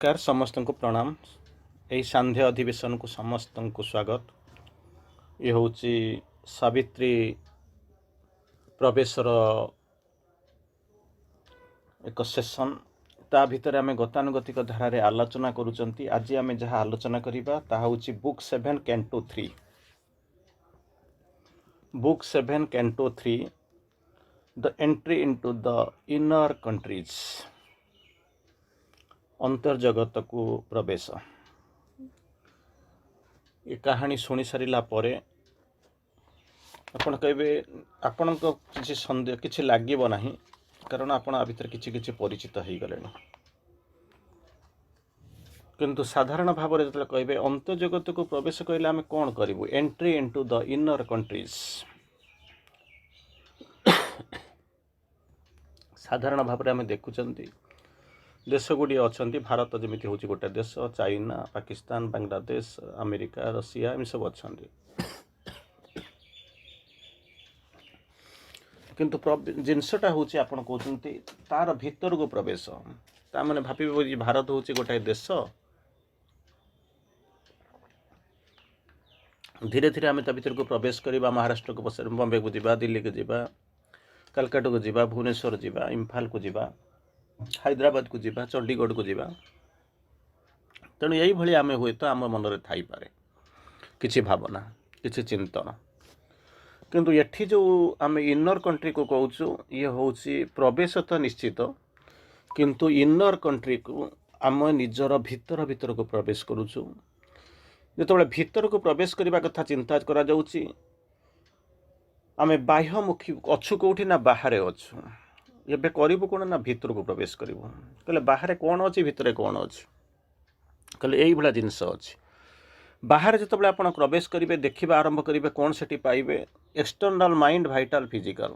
Car समस्त को प्रणाम। यही सांध्य अधिवेशन को समस्त को स्वागत। ये हूँ सावित्री प्रवेशर एक सेशन। ता भितर आम गतानुगतिक धारा रे आलोचना करुचंती। आज आम जहाँ आलोचना करिबा ता हूँ book 7 canto 3। Book 7 canto 3 the entry into the inner countries, अंतर्जगत को प्रवेश। ये कहानी शुणी सारा पर आपण कहे आपण किसी सन्देह किसी लगे ना, कारण आपण आ भीतर किसी परिचित हो गले। किंतु साधारण भाव में जो कहे अंतर्जगत को प्रवेश कहले आम कौन करूँ, entry into the inner countries. साधारण भाव में आम देखुं देश गुड़ी अच्छा, भारत जमी हूँ गोटे देश, China, Pakistan, Bangladesh, America, Russia एम सब अच्छा। किंतु जिनसटा हूँ आपड़ कहते तार भीतर को प्रवेश ताने भाव भारत हूँ गोटाए देश। धीरे धीरे आम भीतर को प्रवेश करवा, महाराष्ट्र को बॉम्बे को जावा, दिल्ली को जावा, कलकाता को जावा, भुवनेश्वर जावा, इम्फाल को जावा, हैदराबाद को जावा, चंडीगढ़ को जावा। तेणु यही भाई आम हुए तो आम मन में थी पारे किसी भावना किसी चिंतन। किंतु एठी जो आम इनर कंट्री को कहूँ, ये हूँ प्रवेश तो निश्चित, किंतु इनर कंट्री को आम निजर भीतर भीतर को प्रवेश करुचु। जो भीतर को प्रवेश करने कथा चिंता करा जाउची, आम बाह्यमुखी अच्छु कौटी ना बाहर अच्छु। एबे करिबु कोन ना भीतर को प्रवेश करिबु। कहले बाहर कौन अच्छी भीतर कौन अच्छी, कहले यही भाया जिनस अच्छी। बाहर जो आप प्रवेश करेंगे, देखा आरंभ करेंगे, कौन से पाइबे एक्सटर्नाल माइंड, भाइटाल, फिजिकल।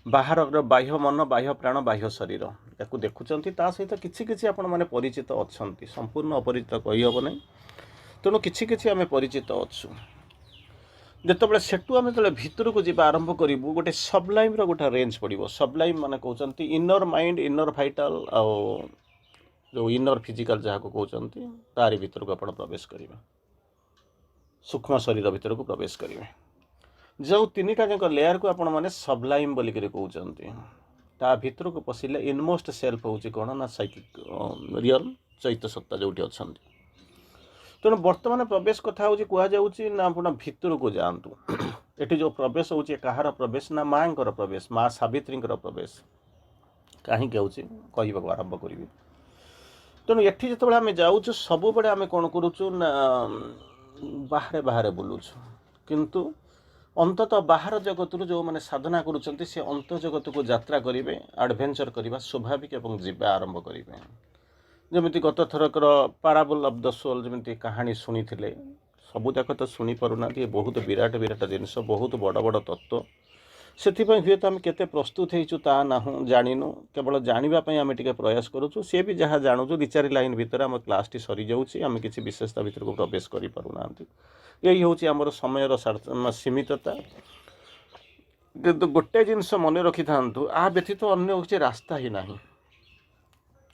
बाहर बाह्य मन, बाह्य प्राण, बाह्य शरीर या देखुंत सहित किसी आपण मैंने परिचित अच्छा, संपूर्ण अपरिचित कहीहब ना। तेणु किसी आम परिचित अच्छु। जिते सेठू आम जो भीतर को जी आरंभ करूँ, गोटे सबलाइम गोटे रेंज पड़ो। सबलाइम माने कहते इनर माइंड, इनर भाइटाल जो इनर फिजिकल जहाँ को कहते तारी भीतर को आप प्रवेश करेंगे, सूक्ष्म शरीर भीतर को प्रवेश करेंगे। जो तीन टा जाक लेयर को आपण मैंने सबलाइम बोलिक कहते, ता भीतर को पशिले इनमोस्ट सेल्फ हूँ कौन ना साइकिक रियल चैत सत्ता जोटी अच्छा। तेणु बर्तमान प्रवेश कथा हूँ कहुच्छी ना आप भीतर को जातु। ये जो प्रवेश हूँ कहार प्रवेश ना माँ प्रवेश, माँ सावित्री प्रवेश कहीं कहूँ आरंभ करी। तेणु ये जो आम जाऊँ सब बड़े आम कौन करुचु ना बाहरे बाहरे बुलूछु, किंतु अंततः बाहर जगत जो मैंने साधना करुँच से अंत जगत को यात्रा करेंगे, एडवेंचर करवा स्वाभाविक और जीवा आरंभ करेंगे। जमी गत थरकर पाराबल ऑफ द सोल जमी कहानी शुणी थे, सबू जाक तो शुणी पारना, बहुत विराट विराट जिनस, बहुत बड़ बड़ तत्व। से हुए तो आम के प्रस्तुत होता ना जाणु, केवल जानापी आम टे प्रयास करुँ। सी भी जहाँ जानू दि चार लाइन भितर आम क्लास टी सरी जाऊँगी, आम किसी विशेषता भीतर को प्रवेश कर पारना। यही हूँ आमर समय सीमितता। किंतु गोटे जिनस मन रखी था, आ व्यतीत अन्य किसी रास्ता ही ना।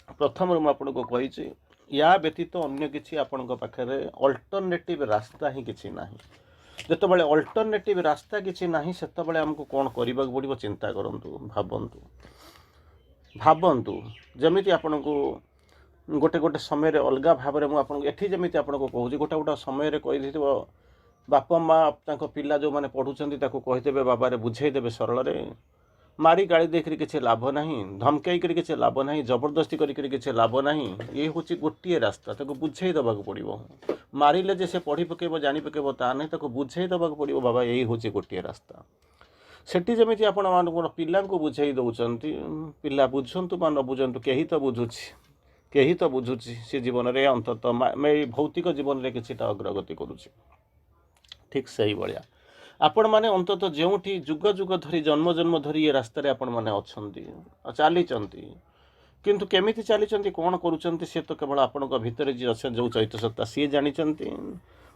प्रथम मुझे कही या व्यतीत अन्य किसी आपण पाखे अल्टरनेटिव रास्ता ही किसी ना। जितेबाला अल्टरनेटिव रास्ता किसी ना, से आमको कौन करने पड़ो चिंता करूँ, भावतु भावतु। जमी आपण को गोटे गोटे समय अलग भाव में मुझे जमी आपको कहूँ, गोटे गोटे समय कही बापा माँ पिला जो मैंने पढ़ुंट कहीदेवे बाबा रे बुझेदेवे सरल रे, मारी गाड़ी देकर किसी लाभ ना, धमकई कर किसी लाभ ना, जबरदस्ती करके किसी लाभ ना। ये हूँ गोटे रास्ता, बुझे दबा पड़ो। मारिले जे से पढ़ी पकेब जानी पकेब ता नहीं, बुझे दबा पड़ो बाबा यही हूँ गोटे रास्ता। सेठी जमी आपण पिला बुझे दौरान पिला बुझंतु न बुझंतु, कहीं तो बुझुची, कहीं तो बुझुची सी जीवन में अंततः भौतिक जीवन में किसी अग्रगति करुच्ची। ठीक से ही भाया आपण मैंने अंततः जो जुग जुग धरी जन्म जन्म धरी ये रास्तार आपण मैंने अच्छा चली, किंतु केमिति चली कौन करुँच सी तो केवल आपण भीतर जी अच्छे जो चैत सत्ता सी जानी।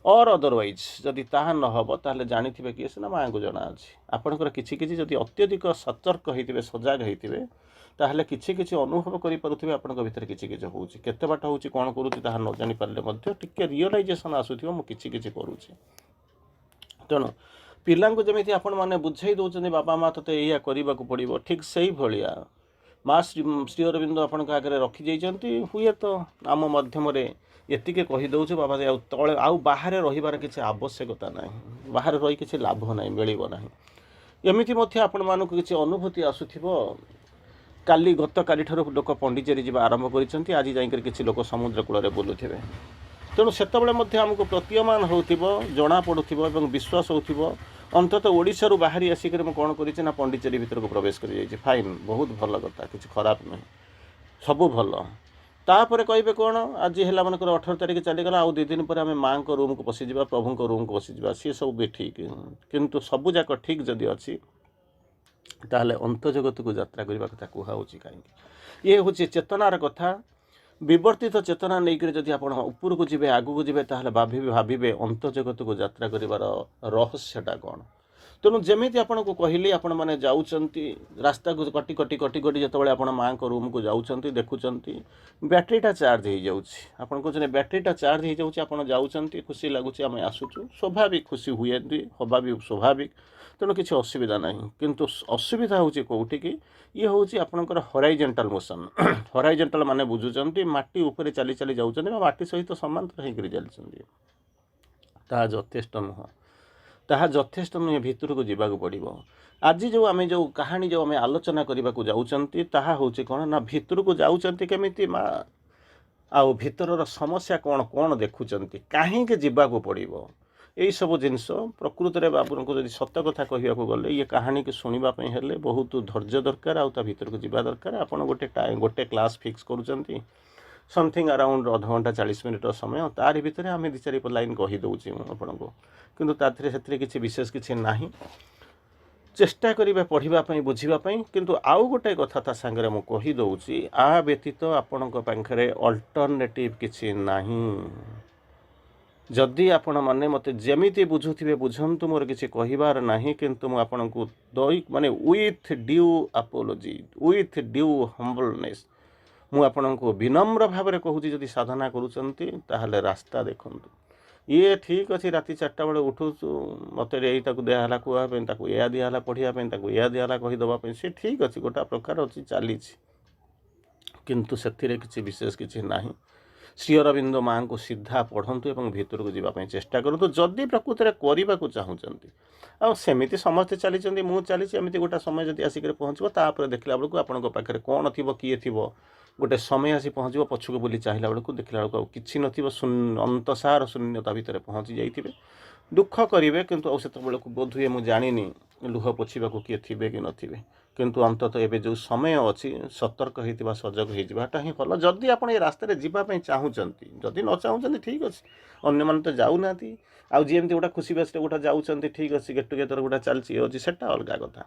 और अदरवाइज जदि ताहा न हम ताहले जानी किए सीना माँ को जना अच्छी। आपणकर किसी किसी जदि अत्यधिक सतर्क होते सजग होते ତାହେଲେ କିଛି କିଛି ଅନୁଭବ କରିପାରୁଥିବେ ଆପଣଙ୍କ ଭିତରେ କିଛି କିଛି ହେଉଛି। କେତେ ବାଟ ହେଉଛି କ'ଣ କରୁଛି ତାହା ନ ଜାଣିପାରିଲେ ମଧ୍ୟ ଟିକେ ରିଅଲାଇଜେସନ୍ ଆସୁଥିବ ମୁଁ କିଛି କିଛି କରୁଛି। ତେଣୁ ପିଲାଙ୍କୁ ଯେମିତି ଆପଣମାନେ ବୁଝାଇ ଦେଉଛନ୍ତି ବାବା ମା ତୋତେ ଏଇଆ କରିବାକୁ ପଡ଼ିବ, ଠିକ୍ ସେଇଭଳିଆ ମା ଶ୍ରୀ ଅରବିନ୍ଦ ଆପଣଙ୍କ ଆଗରେ ରଖିଯାଇଛନ୍ତି। ହୁଏତ ଆମ ମାଧ୍ୟମରେ ଏତିକି କହିଦେଉଛୁ ବାବା ଆଉ ତଳେ ଆଉ ବାହାରେ ରହିବାର କିଛି ଆବଶ୍ୟକତା ନାହିଁ, ବାହାରେ ରହି କିଛି ଲାଭ ନାହିଁ, ମିଳିବ ନାହିଁ। ଏମିତି ମଧ୍ୟ ଆପଣମାନଙ୍କୁ କିଛି ଅନୁଭୂତି ଆସୁଥିବ। ଗତକାଲିଠାରୁ ଲୋକ ପଣ୍ଡିଚେରୀ ଯିବା ଆରମ୍ଭ କରିଛନ୍ତି, ଆଜି ଯାଇକରି କିଛି ଲୋକ ସମୁଦ୍ର କୂଳରେ ବୁଲୁଥିବେ। ତେଣୁ ସେତେବେଳେ ମଧ୍ୟ ଆମକୁ ପ୍ରତୀୟମାନ ହେଉଥିବ, ଜଣାପଡ଼ୁଥିବ ଏବଂ ବିଶ୍ୱାସ ହେଉଥିବ ଅନ୍ତତଃ ଓଡ଼ିଶାରୁ ବାହାରି ଆସିକରି ମୁଁ କ'ଣ କରିଛି ନା ପଣ୍ଡିଚେରୀ ଭିତରକୁ ପ୍ରବେଶ କରିଯାଇଛି। ଫାଇନ୍, ବହୁତ ଭଲ କଥା, କିଛି ଖରାପ ନୁହେଁ, ସବୁ ଭଲ। ତାପରେ କହିବେ କ'ଣ, ଆଜି ହେଲା ମନେକର 18 ତାରିଖ ଚାଲିଗଲା, ଆଉ 2 ଦିନ ପରେ ଆମେ ମାଆଙ୍କ ରୁମ୍କୁ ପଶିଯିବା, ପ୍ରଭୁଙ୍କ ରୁମ୍କୁ ପଶିଯିବା, ସିଏ ସବୁ ବି ଠିକ୍। କିନ୍ତୁ ସବୁଯାକ ଠିକ୍ ଯଦି ଅଛି ତାହେଲେ ଅନ୍ତର୍ଜଗତକୁ ଯାତ୍ରା କରିବା କଥା କୁହାହେଉଛି କାହିଁକି? ଇଏ ହେଉଛି ଚେତନାର କଥା। ବିବର୍ତ୍ତିତ ଚେତନା ନେଇକରି ଯଦି ଆପଣ ଉପରକୁ ଯିବେ, ଆଗକୁ ଯିବେ, ତାହେଲେ ଭାବିବେ ଅନ୍ତର୍ଜଗତକୁ ଯାତ୍ରା କରିବାର ରହସ୍ୟଟା କ'ଣ। ତେଣୁ ଯେମିତି ଆପଣଙ୍କୁ କହିଲି, ଆପଣମାନେ ଯାଉଛନ୍ତି ରାସ୍ତାକୁ କଟି କଟି କଟି କଟି ଯେତେବେଳେ ଆପଣ ମାଆଙ୍କ ରୁମ୍କୁ ଯାଉଛନ୍ତି, ଦେଖୁଛନ୍ତି ବ୍ୟାଟେରୀଟା ଚାର୍ଜ ହେଇଯାଉଛି। ଆପଣ କହୁଛନ୍ତି ବ୍ୟାଟେରୀଟା ଚାର୍ଜ ହେଇଯାଉଛି, ଆପଣ ଯାଉଛନ୍ତି, ଖୁସି ଲାଗୁଛି, ଆମେ ଆସୁଛୁ, ସ୍ୱାଭାବିକ ଖୁସି ହୁଏନ୍ତି, ହେବା ବି ସ୍ୱାଭାବିକ। ତେଣୁ କିଛି ଅସୁବିଧା ନାହିଁ। କିନ୍ତୁ ଅସୁବିଧା ହେଉଛି କେଉଁଠି କି, ଇଏ ହେଉଛି ଆପଣଙ୍କର ହରାଇଜେଣ୍ଟାଲ୍ ମୋସନ୍। ହରାଇଜେଣ୍ଟାଲ୍ ମାନେ ବୁଝୁଛନ୍ତି ମାଟି ଉପରେ ଚାଲି ଚାଲି ଯାଉଛନ୍ତି ବା ମାଟି ସହିତ ସମାନ୍ତର ହେଇକରି ଚାଲିଛନ୍ତି। ତାହା ଯଥେଷ୍ଟ ନୁହଁ, ତାହା ଯଥେଷ୍ଟ ନୁହେଁ, ଭିତରକୁ ଯିବାକୁ ପଡ଼ିବ। ଆଜି ଆମେ କାହାଣୀ ଆମେ ଆଲୋଚନା କରିବାକୁ ଯାଉଛନ୍ତି ତାହା ହେଉଛି କ'ଣ ନା ଭିତରକୁ ଯାଉଛନ୍ତି କେମିତି ମା, ଆଉ ଭିତରର ସମସ୍ୟା କ'ଣ କ'ଣ ଦେଖୁଛନ୍ତି, କାହିଁକି ଯିବାକୁ ପଡ଼ିବ, ଏଇସବୁ ଜିନିଷ ପ୍ରକୃତରେ ଆପଣଙ୍କୁ ଯଦି ସତ କଥା କହିବାକୁ ଗଲେ ଇଏ କାହାଣୀକୁ ଶୁଣିବା ପାଇଁ ହେଲେ ବହୁତ ଧୈର୍ଯ୍ୟ ଦରକାର, ଆଉ ତା ଭିତରକୁ ଯିବା ଦରକାର। ଆପଣ ଗୋଟେ କ୍ଲାସ୍ ଫିକ୍ସ କରୁଛନ୍ତି, ସମଥିଙ୍ଗ ଆରାଉଣ୍ଡ ଅଧଘଣ୍ଟା 40 ମିନିଟ୍ର ସମୟ, ତାରି ଭିତରେ ଆମେ 2-4 ଲାଇନ୍ କହିଦେଉଛି ମୁଁ ଆପଣଙ୍କୁ, କିନ୍ତୁ ସେଥିରେ କିଛି ବିଶେଷ କିଛି ନାହିଁ। ଚେଷ୍ଟା କରିବେ ପଢ଼ିବା ପାଇଁ, ବୁଝିବା ପାଇଁ। କିନ୍ତୁ ଆଉ ଗୋଟେ କଥା ତା ସାଙ୍ଗରେ ମୁଁ କହିଦେଉଛି, ଆ ବ୍ୟତୀତ ଆପଣଙ୍କ ପାଖରେ ଅଲ୍ଟରନେଟିଭ୍ କିଛି ନାହିଁ। ଯଦି ଆପଣମାନେ ମୋତେ ଯେମିତି ବୁଝୁଥିବେ ବୁଝନ୍ତୁ, ମୋର କିଛି କହିବାର ନାହିଁ, କିନ୍ତୁ ମୁଁ ଆପଣଙ୍କୁ with due apology, with due humbleness ମୁଁ ଆପଣଙ୍କୁ ବିନମ୍ର ଭାବରେ କହୁଛି, ଯଦି ସାଧନା କରୁଛନ୍ତି ତାହେଲେ ରାସ୍ତା ଦେଖନ୍ତୁ। ଇଏ ଠିକ୍ ଅଛି, ରାତି 4ଟା ବେଳେ ଉଠୁଛୁ, ମୋତେ ଏଇଟାକୁ ଦିଆହେଲା କୁହା ପାଇଁ, ତାକୁ ଏୟା ଦିଆହେଲା ପଢ଼ିବା ପାଇଁ, ତାକୁ ଏୟା ଦିଆହେଲା କହିଦେବା ପାଇଁ, ସେ ଠିକ୍ ଅଛି, ଗୋଟା ପ୍ରକାର ଅଛି, ଚାଲିଛି। କିନ୍ତୁ ସେଥିରେ କିଛି ବିଶେଷ କିଛି ନାହିଁ। ଶ୍ରୀ ଅରବିନ୍ଦ ମାଆଙ୍କୁ ସିଧା ପଢ଼ନ୍ତୁ ଏବଂ ଭିତରକୁ ଯିବା ପାଇଁ ଚେଷ୍ଟା କରନ୍ତୁ ଯଦି ପ୍ରକୃତରେ କରିବାକୁ ଚାହୁଁଛନ୍ତି। ଆଉ ସେମିତି ସମସ୍ତେ ଚାଲିଛନ୍ତି, ମୁଁ ଚାଲିଛି, ଏମିତି ଗୋଟେ ସମୟ ଯଦି ଆସିକରି ପହଞ୍ଚିବ, ତାପରେ ଦେଖିଲା ବେଳକୁ ଆପଣଙ୍କ ପାଖରେ କ'ଣ ଥିବ, କିଏ ଥିବ, ଗୋଟେ ସମୟ ଆସି ପହଞ୍ଚିବ, ପଛକୁ ବୁଲି ଚାହିଁଲା ବେଳକୁ ଦେଖିଲା ବେଳକୁ ଆଉ କିଛି ନଥିବ, ଅନ୍ତସାର ଶୂନ୍ୟତା ଭିତରେ ପହଞ୍ଚି ଯାଇଥିବେ। ଦୁଃଖ କରିବେ, କିନ୍ତୁ ଆଉ ସେତେବେଳକୁ ବୋଧହୁଏ ମୁଁ ଜାଣିନି ଲୁହ ପୋଛିବାକୁ କିଏ ଥିବେ କି ନଥିବେ। କିନ୍ତୁ ଅନ୍ତତଃ ଏବେ ଯେଉଁ ସମୟ ଅଛି ସତର୍କ ହୋଇଥିବା, ସଜଗ ହୋଇଯିବାଟା ହିଁ ଭଲ। ଯଦି ଆପଣ ଏ ରାସ୍ତାରେ ଯିବା ପାଇଁ ଚାହୁଁଛନ୍ତି, ଯଦି ନ ଚାହୁଁଛନ୍ତି ଠିକ୍ ଅଛି, ଅନ୍ୟମାନେ ତ ଯାଉନାହାନ୍ତି, ଆଉ ଯେମିତି ଗୋଟେ ଖୁସି ବାସିରେ ଗୋଟେ ଯାଉଛନ୍ତି, ଠିକ୍ ଅଛି, ଗେଟ୍ ଟୁଗେଦର୍ ଗୋଟେ ଚାଲିଛି, ଇଏ ଅଛି, ସେଟା ଅଲଗା କଥା।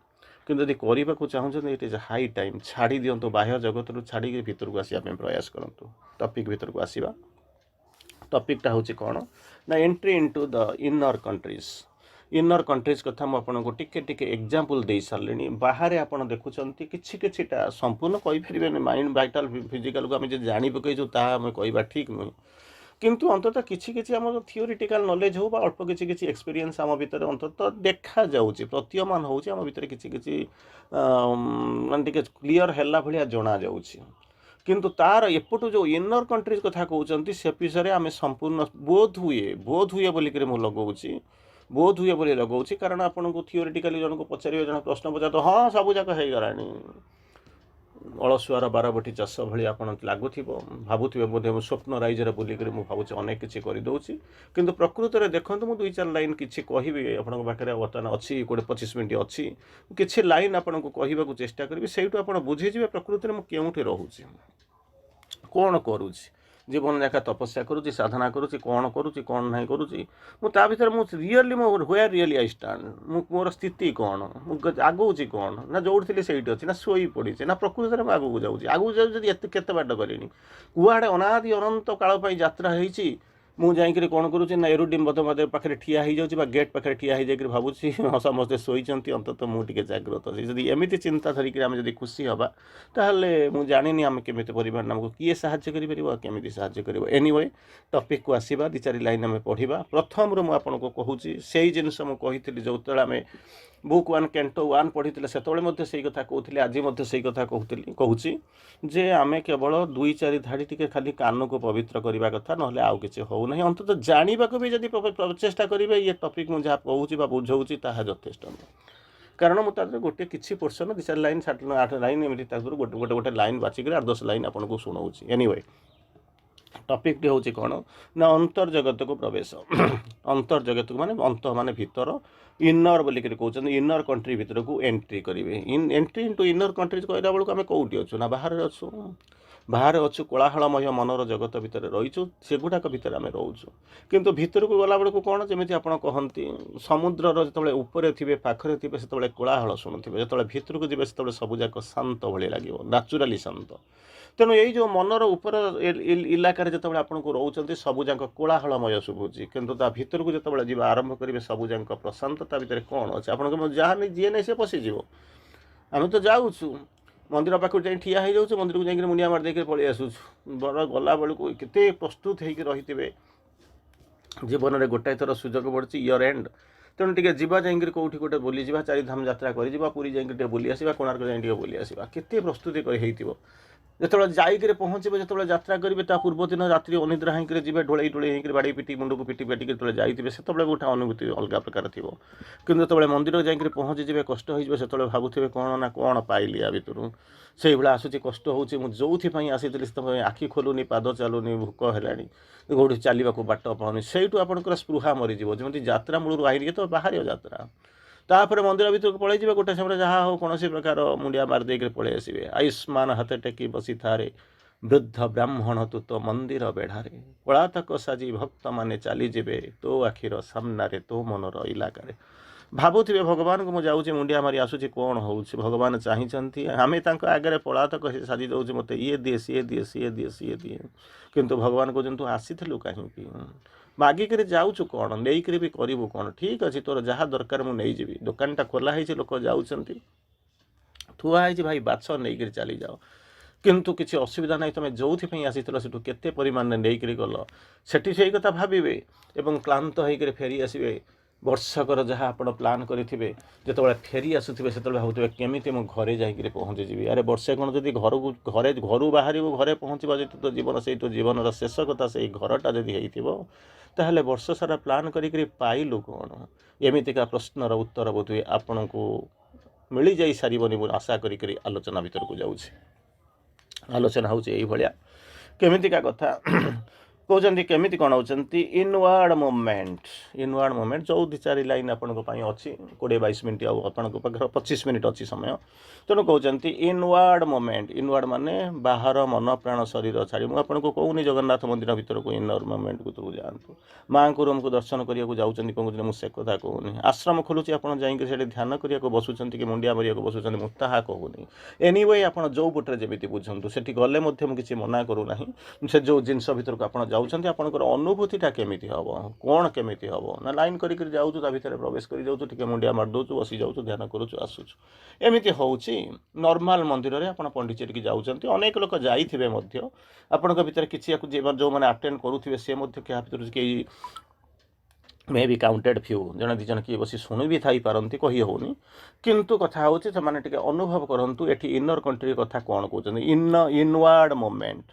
କିନ୍ତୁ ଯଦି କରିବାକୁ ଚାହୁଁଛନ୍ତି, ଇଟ୍ ଇଜ୍ ହାଇ ଟାଇମ୍, ଛାଡ଼ି ଦିଅନ୍ତୁ, ବାହ୍ୟ ଜଗତରୁ ଛାଡ଼ିକି ଭିତରକୁ ଆସିବା ପାଇଁ ପ୍ରୟାସ କରନ୍ତୁ। ଟପିକ୍ ଭିତରକୁ ଆସିବା। ଟପିକ୍ଟା ହେଉଛି କ'ଣ ନା ଏଣ୍ଟ୍ରି ଇଣ୍ଟୁ ଦ ଇନର୍ କଣ୍ଟ୍ରିଜ୍। ଇନର୍ କଣ୍ଟ୍ରିଜ୍ କଥା ମୁଁ ଆପଣଙ୍କୁ ଟିକେ ଏକ୍ଜାମ୍ପଲ୍ ଦେଇ ସାରିଲିଣି। ବାହାରେ ଆପଣ ଦେଖୁଛନ୍ତି କିଛିଟା ସମ୍ପୂର୍ଣ୍ଣ କହିପାରିବେନି, ମାଇଣ୍ଡ ଭାଇଟାଲ୍ ଫିଜିକାଲକୁ ଆମେ ଯଦି ଜାଣି ପକାଇଛୁ ତାହା ଆମେ କହିବା ଠିକ୍ ନୁହେଁ। କିନ୍ତୁ ଅନ୍ତତଃ କିଛି ଆମର ଥିଓରିଟିକାଲ୍ ନଲେଜ୍ ହେଉ ବା ଅଳ୍ପ କିଛି ଏକ୍ସପିରିଏନ୍ସ ଆମ ଭିତରେ ଅନ୍ତତଃ ଦେଖାଯାଉଛି, ପ୍ରତୀୟମାନ ହେଉଛି, ଆମ ଭିତରେ କିଛି ମାନେ ଟିକେ କ୍ଲିଅର୍ ହେଲା ଭଳିଆ ଜଣାଯାଉଛି। କିନ୍ତୁ ତାର ଏପଟୁ ଯେଉଁ ଇନର୍ କଣ୍ଟ୍ରିଜ୍ କଥା କହୁଛନ୍ତି ସେ ବିଷୟରେ ଆମେ ସମ୍ପୂର୍ଣ୍ଣ ବୋଧ ହୁଏ ବୋଲିକରି ମୁଁ ଲଗାଉଛି, କାରଣ ଆପଣଙ୍କୁ ଥିଓରିଟିକାଲି ଜଣକୁ ପଚାରିବେ, ଜଣେ ପ୍ରଶ୍ନ ପଚାର, ହଁ ସବୁଯାକ ହେଇଗଲାଣି, ଅଳସୁଆର ବାରବଟି ଚାଷ ଭଳି ଆପଣ ଲାଗୁଥିବ, ଭାବୁଥିବେ ବୋଧେ ମୁଁ ସ୍ୱପ୍ନ ରାଇଜରେ ବୁଲିକରି ମୁଁ ଭାବୁଛି ଅନେକ କିଛି କରିଦେଉଛି। କିନ୍ତୁ ପ୍ରକୃତରେ ଦେଖନ୍ତୁ, ମୁଁ 2-4 ଲାଇନ୍ କିଛି କହିବି, ଆପଣଙ୍କ ପାଖରେ ବର୍ତ୍ତମାନ ଅଛି 20-25 ମିନିଟ୍ ଅଛି, କିଛି ଲାଇନ୍ ଆପଣଙ୍କୁ କହିବାକୁ ଚେଷ୍ଟା କରିବି, ସେଇଠୁ ଆପଣ ବୁଝିଯିବେ ପ୍ରକୃତରେ ମୁଁ କେଉଁଠି ରହୁଛି, କ'ଣ କରୁଛି, ଜୀବନ ଯାକା ତପସ୍ୟା କରୁଛି, ସାଧନା କରୁଛି, କ'ଣ କରୁଛି, କ'ଣ ନାହିଁ କରୁଛି, ମୁଁ ତା ଭିତରେ ମୁଁ ହ୍ୱେର୍ ଆଇ ଷ୍ଟାଣ୍ଡ, ମୋର ସ୍ଥିତି କ'ଣ, ମୁଁ ଆଗଉଛି କ'ଣ, ନା ଯେଉଁଠି ଥିଲି ସେଇଠି ଅଛି, ନା ଶୋଇ ପଡ଼ିଛି, ନା ପ୍ରକୃତରେ ମୁଁ ଆଗକୁ ଯାଉଛି ଯଦି କେତେ ବାଟ ଗଲିଣି, କୁଆଡ଼େ ଅନାଦି ଅନନ୍ତ କାଳ ପାଇଁ ଯାତ୍ରା ହେଇଛି, ମୁଁ ଯାଇକରି କ'ଣ କରୁଛି ନା ଏରୁଡିମ୍ବ ପାଖରେ ଠିଆ ହେଇଯାଉଛି ବା ଗେଟ୍ ପାଖରେ ଠିଆ ହେଇଯାଇକରି ଭାବୁଛି ସମସ୍ତେ ଶୋଇଛନ୍ତି, ଅନ୍ତତଃ ମୁଁ ଟିକେ ଜାଗ୍ରତ ଅଛି। ଯଦି ଏମିତି ଚିନ୍ତା ଧରିକିରି ଆମେ ଯଦି ଖୁସି ହେବା, ତାହେଲେ ମୁଁ ଜାଣିନି ଆମେ କେମିତି ପରିବାର ଆମକୁ କିଏ ସାହାଯ୍ୟ କରିପାରିବ ଆଉ କେମିତି ସାହାଯ୍ୟ କରିବ। ଏନିୱେ ଟପିକ୍କୁ ଆସିବା, 2-4 ଲାଇନ୍ ଆମେ ପଢ଼ିବା। ପ୍ରଥମରୁ ମୁଁ ଆପଣଙ୍କୁ କହୁଛି ସେଇ ଜିନିଷ ମୁଁ କହିଥିଲି ଯେତେବେଳେ ଆମେ ବୁକ୍ 1 କ୍ୟାଣ୍ଟୋ 1 ପଢ଼ିଥିଲେ, ସେତେବେଳେ ମଧ୍ୟ ସେଇ କଥା କହୁଥିଲି, ଆଜି ମଧ୍ୟ ସେଇ କଥା କହୁଛି ଯେ ଆମେ କେବଳ 2-4 ଧାଡ଼ି ଟିକେ ଖାଲି କାନକୁ ପବିତ୍ର କରିବା କଥା, ନହେଲେ ଆଉ କିଛି ହେଉନାହିଁ। ଅନ୍ତତଃ ଜାଣିବାକୁ ବି ଯଦି ପ୍ରଚେଷ୍ଟା କରିବେ, ଇଏ ଟପିକ୍ ମୁଁ ଯାହା କହୁଛି ବା ବୁଝାଉଛି ତାହା ଯଥେଷ୍ଟ ନୁହେଁ। କାରଣ ମୁଁ ତା ଦେହରେ ଗୋଟେ କିଛି ପୋର୍ସନ୍ 2-4 ଲାଇନ୍ 7-8 ଲାଇନ୍ ଏମିତି ତା ଦେହରୁ ଗୋଟେ ଲାଇନ୍ ବାଛିକରି 8-10 ଲାଇନ୍ ଆପଣଙ୍କୁ ଶୁଣାଉଛି। ଏନିୱେ ଟପିକ୍ଟି ହେଉଛି କ'ଣ ନା ଅନ୍ତର୍ଜଗତକୁ ପ୍ରବେଶ। ଅନ୍ତର୍ଜଗତକୁ ମାନେ ଭିତର, ଇନର୍ ବୋଲିକରି କହୁଛନ୍ତି, ଇନର୍ କଣ୍ଟ୍ରି ଭିତରକୁ ଏଣ୍ଟ୍ରି କରିବେ। ଏଣ୍ଟ୍ରି ଇଣ୍ଟୁ ଇନର୍ କଣ୍ଟ୍ରି କହିଲା ବେଳକୁ ଆମେ କେଉଁଠି ଅଛୁ ନା ବାହାରେ ଅଛୁ। ବାହାରେ ଅଛୁ, କୋଳାହଳମୟ ମନର ଜଗତ ଭିତରେ ରହିଛୁ, ସେଗୁଡ଼ାକ ଭିତରେ ଆମେ ରହୁଛୁ। କିନ୍ତୁ ଭିତରକୁ ଗଲାବେଳକୁ କ'ଣ, ଯେମିତି ଆପଣ କହନ୍ତି ସମୁଦ୍ରର ଯେତେବେଳେ ଉପରେ ଥିବେ, ପାଖରେ ଥିବେ, ସେତେବେଳେ କୋଳାହଳ ଶୁଣୁଥିବେ, ଯେତେବେଳେ ଭିତରକୁ ଯିବେ ସେତେବେଳେ ସବୁଯାକ ଶାନ୍ତ ଭଳି ଲାଗିବ, ନ୍ୟାଚୁରାଲି ଶାନ୍ତ। ତେଣୁ ଏଇ ଯେଉଁ ମନର ଉପର ଇଲାକାରେ ଯେତେବେଳେ ଆପଣଙ୍କୁ ରହୁଛନ୍ତି ସବୁଯାକ କୋଳାହଳମୟ ଶୁଭୁଛି, କିନ୍ତୁ ତା ଭିତରକୁ ଯେତେବେଳେ ଯିବା ଆରମ୍ଭ କରିବେ ସବୁଯାକ ପ୍ରଶାନ୍ତ। ତା ଭିତରେ କ'ଣ ଅଛି ଆପଣଙ୍କ ଯାହା ଯିଏ ନାହିଁ ସେ ପଶିଯିବ। ଆମେ ତ ଯାଉଛୁ ମନ୍ଦିର ପାଖକୁ ଯାଇ ଠିଆ ହେଇଯାଉଛୁ, ମନ୍ଦିରକୁ ଯାଇକି ମୁଣ୍ଡିଆ ମାରି ଦେଇକି ପଳେଇ ଆସୁଛୁ। ଗଲାବେଳକୁ କେତେ ପ୍ରସ୍ତୁତ ହେଇକି ରହିଥିବେ। ଜୀବନରେ ଗୋଟାଏ ଥର ସୁଯୋଗ ପଡ଼ିଛି, ଇୟର୍ ଏଣ୍ଡ, ତେଣୁ ଟିକେ ଯିବା ଯାଇକରି କେଉଁଠି ଗୋଟେ ବୁଲିଯିବା, 4 ଧାମ ଯାତ୍ରା କରିଯିବା, ପୁରୀ ଯାଇକି ଟିକେ ବୁଲି ଆସିବା, କୋଣାର୍କ ଯାଇକି ଟିକେ ବୁଲି ଆସିବା। କେତେ ପ୍ରସ୍ତୁତି କରି ହେଇଥିବ। ଯେତେବେଳେ ଯାଇକରି ପହଞ୍ଚିବେ, ଯେତେବେଳେ ଯାତ୍ରା କରିବେ, ତା ପୂର୍ବଦିନ ରାତ୍ରି ଅନିଦ୍ରା ହେଇକରି ଯିବେ, ଢୋଳେଇ ହେଇକରି ବାଡ଼ି ପିଟି ମୁଣ୍ଡକୁ ପିଟି ପିଟିକି ଯେତେବେଳେ ଯାଇଥିବେ, ସେତେବେଳେ ଗୋଟେ ଅନୁଭୂତି ଅଲଗା ପ୍ରକାର ଥିବ। କିନ୍ତୁ ଯେତେବେଳେ ମନ୍ଦିର ଯାଇକରି ପହଞ୍ଚିଯିବେ, କଷ୍ଟ ହେଇଯିବ, ସେତେବେଳେ ଭାବୁଥିବେ କ'ଣ ନା କ'ଣ ପାଇଲି ଆ ଭିତରୁ। ସେଇଭଳିଆ ଆସୁଛି, କଷ୍ଟ ହେଉଛି, ମୁଁ ଯେଉଁଥିପାଇଁ ଆସିଥିଲି ସେଥିପାଇଁ ଆଖି ଖୋଲୁନି, ପାଦ ଚାଲୁନି, ଭୋକ ହେଲାଣି, କେଉଁଠି ଚାଲିବାକୁ ବାଟ ପାଉନି। ସେଇଠୁ ଆପଣଙ୍କର ସ୍ପୃହା ମରିଯିବ, ଯେମିତି ଯାତ୍ରା ମୂଳରୁ ଆଇନି ତ ବାହାରିବ ଯାତ୍ରା। ତାପରେ ମନ୍ଦିର ଭିତରକୁ ପଳେଇଯିବେ, ଗୋଟେ ସମୟରେ ଯାହା ହେଉ କୌଣସି ପ୍ରକାର ମୁଣ୍ଡିଆ ମାରି ଦେଇକରି ପଳେଇ ଆସିବେ। ଆୟୁଷ୍ମାନ ହାତ ଟେକି ବସିଥାରେ ବୃଦ୍ଧ ବ୍ରାହ୍ମଣ ତୁ ତ ମନ୍ଦିର ବେଢ଼ାରେ, ପଳାତକ ସାଜି ଭକ୍ତମାନେ ଚାଲିଯିବେ, ତୋ ଆଖିର ସାମ୍ନାରେ, ତୋ ମନର ଇଲାକାରେ। ଭାବୁଥିବେ ଭଗବାନଙ୍କୁ ମୁଁ ଯାଉଛି ମୁଣ୍ଡିଆ ମାରି ଆସୁଛି, କ'ଣ ହେଉଛି, ଭଗବାନ ଚାହିଁଛନ୍ତି, ଆମେ ତାଙ୍କ ଆଗରେ ପଳାତକ ସାଜି ଦେଉଛି, ମୋତେ ଇଏ ଦିଏ, ସିଏ ଦିଏ, ସିଏ ଦିଏ, ସିଏ ଦିଏ। କିନ୍ତୁ ଭଗବାନ କହୁଛନ୍ତି ତୁ ଆସିଥିଲୁ କାହିଁକି, ମାଗିକରି ଯାଉଛୁ କ'ଣ, ନେଇକରି ବି କରିବୁ କ'ଣ। ଠିକ୍ ଅଛି, ତୋର ଯାହା ଦରକାର ମୁଁ ନେଇଯିବି। ଦୋକାନଟା ଖୋଲା ହେଇଛି, ଲୋକ ଯାଉଛନ୍ତି, ଥୁଆ ହେଇଛି, ଭାଇ ବାଛ ନେଇକରି ଚାଲିଯାଅ। କିନ୍ତୁ କିଛି ଅସୁବିଧା ନାହିଁ, ତୁମେ ଯେଉଁଥିପାଇଁ ଆସିଥିଲ ସେଠୁ କେତେ ପରିମାଣରେ ନେଇକରି ଗଲ, ସେଠି ସେଇ କଥା ଭାବିବେ ଏବଂ କ୍ଳାନ୍ତ ହେଇକରି ଫେରି ଆସିବେ। ବର୍ଷକର ଯାହା ଆପଣ ପ୍ଲାନ୍ କରିଥିବେ, ଯେତେବେଳେ ଫେରି ଆସୁଥିବେ ସେତେବେଳେ ଭାବୁଥିବେ କେମିତି ମୁଁ ଘରେ ଯାଇକରି ପହଞ୍ଚିଯିବି। ଆରେ ବର୍ଷେ କ'ଣ ଯଦି ଘରୁ ବାହାରିବୁ, ଘରେ ପହଞ୍ଚିବା ଯେହେତୁ ତ ଜୀବନ, ସେଇଠୁ ଜୀବନର ଶେଷ କଥା ସେଇ ଘରଟା ଯଦି ହେଇଥିବ, ତାହେଲେ ବର୍ଷ ସାରା ପ୍ଲାନ୍ କରିକରି ପାଇଲୁ କ'ଣ। ଏମିତିକା ପ୍ରଶ୍ନର ଉତ୍ତର ବୋଧହୁଏ ଆପଣଙ୍କୁ ମିଳିଯାଇ ସାରିବନି ମୁଁ ଆଶା କରିକରି ଆଲୋଚନା ଭିତରକୁ ଯାଉଛି। ଆଲୋଚନା ହେଉଛି ଏଇଭଳିଆ, କେମିତିକା କଥା କହୁଛନ୍ତି, କେମିତି କ'ଣ ହେଉଛନ୍ତି, ଇନୱାର୍ଡ଼ ମୁଭମେଣ୍ଟ। ଇନୱାର୍ଡ଼ ମୁଭମେଣ୍ଟ ଯେଉଁ 2-4 ଲାଇନ୍ ଆପଣଙ୍କ ପାଇଁ ଅଛି, 20-22 ମିନିଟ୍ ଆଉ ଆପଣଙ୍କ ପାଖରେ 25 ମିନିଟ୍ ଅଛି ସମୟ। ତେଣୁ କହୁଛନ୍ତି ଇନୱାର୍ଡ଼ ମୁଭମେଣ୍ଟ। ଇନୱାର୍ଡ଼ ମାନେ ବାହାର, ମନ ପ୍ରାଣ ଶରୀର ଛାଡ଼ି। ମୁଁ ଆପଣଙ୍କୁ କହୁନି ଜଗନ୍ନାଥ ମନ୍ଦିର ଭିତରକୁ ଇନର ମୁଭମେଣ୍ଟ ଭିତରକୁ ଯାଆନ୍ତୁ, ମାଆଙ୍କୁ ରୁମ୍କୁ ଦର୍ଶନ କରିବାକୁ ଯାଉଛନ୍ତି କହୁଛନ୍ତି, ମୁଁ ସେ କଥା କହୁନି। ଆଶ୍ରମ ଖୋଲୁଛି, ଆପଣ ଯାଇକି ସେଠି ଧ୍ୟାନ କରିବାକୁ ବସୁଛନ୍ତି କି ମୁଣ୍ଡିଆ ମାରିବାକୁ ବସୁଛନ୍ତି, ମୁଁ ତାହା କହୁନି। ଏନିୱେ ଆପଣ ଯେଉଁ ପଟରେ ଯେମିତି ବୁଝନ୍ତୁ, ସେଠି ଗଲେ ମଧ୍ୟ ମୁଁ କିଛି ମନା କରୁନାହିଁ। ସେ ଯେଉଁ ଜିନିଷ ଭିତରକୁ ଆପଣ ଯାଉଛନ୍ତି, ଆପଣଙ୍କର ଅନୁଭୂତିଟା କେମିତି ହେବ, କ'ଣ କେମିତି ହେବ ନା ଲାଇନ୍ କରିକରି ଯାଉଛୁ, ତା ଭିତରେ ପ୍ରବେଶ କରି ଯାଉଛୁ, ଟିକେ ମୁଣ୍ଡିଆ ମାରିଦେଉଛୁ, ବସିଯାଉଛୁ, ଧ୍ୟାନ କରୁଛୁ, ଆସୁଛୁ। ଏମିତି ହେଉଛି ନର୍ମାଲ ମନ୍ଦିରରେ। ଆପଣ ପଣ୍ଡିଚେରୀକି ଯାଉଛନ୍ତି, ଅନେକ ଲୋକ ଯାଇଥିବେ ମଧ୍ୟ, ଆପଣଙ୍କ ଭିତରେ କିଛି ଯେଉଁମାନେ ଆଟେଣ୍ଡ କରୁଥିବେ ସେ ମଧ୍ୟ କାହା ଭିତରୁ କେହି ମେ ବି କାଉଣ୍ଟେଡ୍ ଫ୍ୟୁ, ଜଣେ 2 ଜଣ କିଏ ବସି ଶୁଣି ବି ଥାଇପାରନ୍ତି, କହି ହେଉନି। କିନ୍ତୁ କଥା ହେଉଛି ସେମାନେ ଟିକେ ଅନୁଭବ କରନ୍ତୁ ଏଠି ଇନର କଣ୍ଟ୍ରି କଥା କ'ଣ କହୁଛନ୍ତି। Inward movement.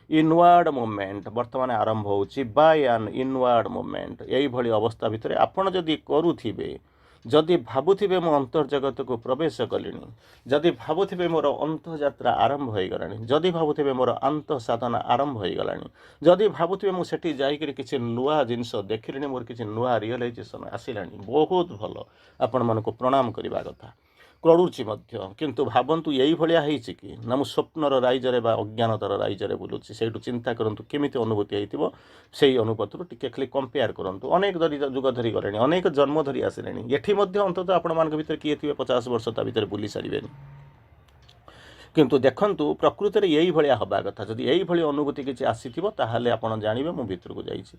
ଇନୱାର୍ଡ଼ ମୁଭମେଣ୍ଟ ବର୍ତ୍ତମାନ ଆରମ୍ଭ ହେଉଛି, ବାଇ ଆନ୍ ଇନୱାର୍ଡ଼ ମୁଭମେଣ୍ଟ। ଏଇଭଳି ଅବସ୍ଥା ଭିତରେ ଆପଣ ଯଦି କରୁଥିବେ, ଯଦି ଭାବୁଥିବେ ମୁଁ ଅନ୍ତର୍ଜଗତକୁ ପ୍ରବେଶ କଲିଣି, ଯଦି ଭାବୁଥିବେ ମୋର ଅନ୍ତଃଯାତ୍ରା ଆରମ୍ଭ ହୋଇଗଲାଣି, ଯଦି ଭାବୁଥିବେ ମୋର ଆନ୍ତଃସାଧନା ଆରମ୍ଭ ହୋଇଗଲାଣି, ଯଦି ଭାବୁଥିବେ ମୁଁ ସେଠି ଯାଇକରି କିଛି ନୂଆ ଜିନିଷ ଦେଖିଲିଣି, ମୋର କିଛି ନୂଆ ରିଅଲାଇଜେସନ୍ ଆସିଲାଣି, ବହୁତ ଭଲ, ଆପଣମାନଙ୍କୁ ପ୍ରଣାମ କରିବା କଥା କରୁଛି ମଧ୍ୟ। କିନ୍ତୁ ଭାବନ୍ତୁ ଏଇଭଳିଆ ହେଇଛି କି ନା ମୁଁ ସ୍ୱପ୍ନର ରାଇଜରେ ବା ଅଜ୍ଞାନତାର ରାଇଜରେ ବୁଲୁଛି। ସେଇଠୁ ଚିନ୍ତା କରନ୍ତୁ କେମିତି ଅନୁଭୂତି ହେଇଥିବ, ସେଇ ଅନୁଭୂତିରୁ ଟିକେ ଖାଲି କମ୍ପେୟାର କରନ୍ତୁ। ଅନେକ ଯୁଗ ଧରି ଗଲେଣି, ଅନେକ ଜନ୍ମ ଧରି ଆସିଲେଣି, ଏଠି ମଧ୍ୟ ଅନ୍ତତଃ ଆପଣମାନଙ୍କ ଭିତରେ କିଏ ଥିବେ 50 ବର୍ଷ ତା ଭିତରେ ବୁଲି ସାରିବେନି। କିନ୍ତୁ ଦେଖନ୍ତୁ ପ୍ରକୃତରେ ଏଇଭଳିଆ ହେବା କଥା। ଯଦି ଏଇଭଳି ଅନୁଭୂତି କିଛି ଆସିଥିବ ତାହେଲେ ଆପଣ ଜାଣିବେ ମୁଁ ଭିତରକୁ ଯାଇଛି।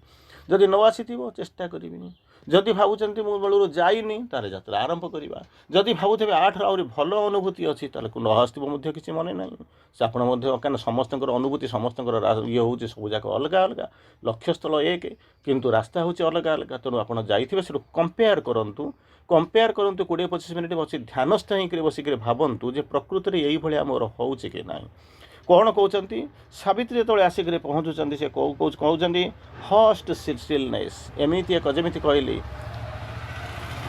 ଯଦି ନ ଆସିଥିବ ଚେଷ୍ଟା କରିବିନି। ଯଦି ଭାବୁଛନ୍ତି ମୁଁ ବେଳରୁ ଯାଇନି ତାହେଲେ ଯାତ୍ରା ଆରମ୍ଭ କରିବା। ଯଦି ଭାବୁଥିବେ ଆଠାରୁ ଆହୁରି ଭଲ ଅନୁଭୂତି ଅଛି ତାହେଲେ ନ ଆସିଥିବ ମଧ୍ୟ କିଛି ମନେ ନାହିଁ। ସେ ଆପଣ ମଧ୍ୟ କାରଣ ସମସ୍ତଙ୍କର ଅନୁଭୂତି ସମସ୍ତଙ୍କର ଇଏ ହେଉଛି ସବୁଯାକ ଅଲଗା ଅଲଗା। ଲକ୍ଷ୍ୟସ୍ଥଳ ଏକ କିନ୍ତୁ ରାସ୍ତା ହେଉଛି ଅଲଗା ଅଲଗା। ତେଣୁ ଆପଣ ଯାଇଥିବେ ସେଠୁ କମ୍ପେୟାର କରନ୍ତୁ 20-25 ମିନିଟ୍ ବସି ଧ୍ୟାନସ୍ଥ ହେଇକରି ବସିକରି ଭାବନ୍ତୁ ଯେ ପ୍ରକୃତରେ ଏଇଭଳିଆ ମୋର ହେଉଛି କି ନାହିଁ। କ'ଣ କହୁଛନ୍ତି ସାବିତ୍ରୀ ଯେତେବେଳେ ଆସିକରି ପହଞ୍ଚୁଛନ୍ତି ସେ କହୁଛନ୍ତି ହଷ୍ଟ ଷ୍ଟିଲନେସ୍। ଏମିତି ଏକ ଯେମିତି କହିଲି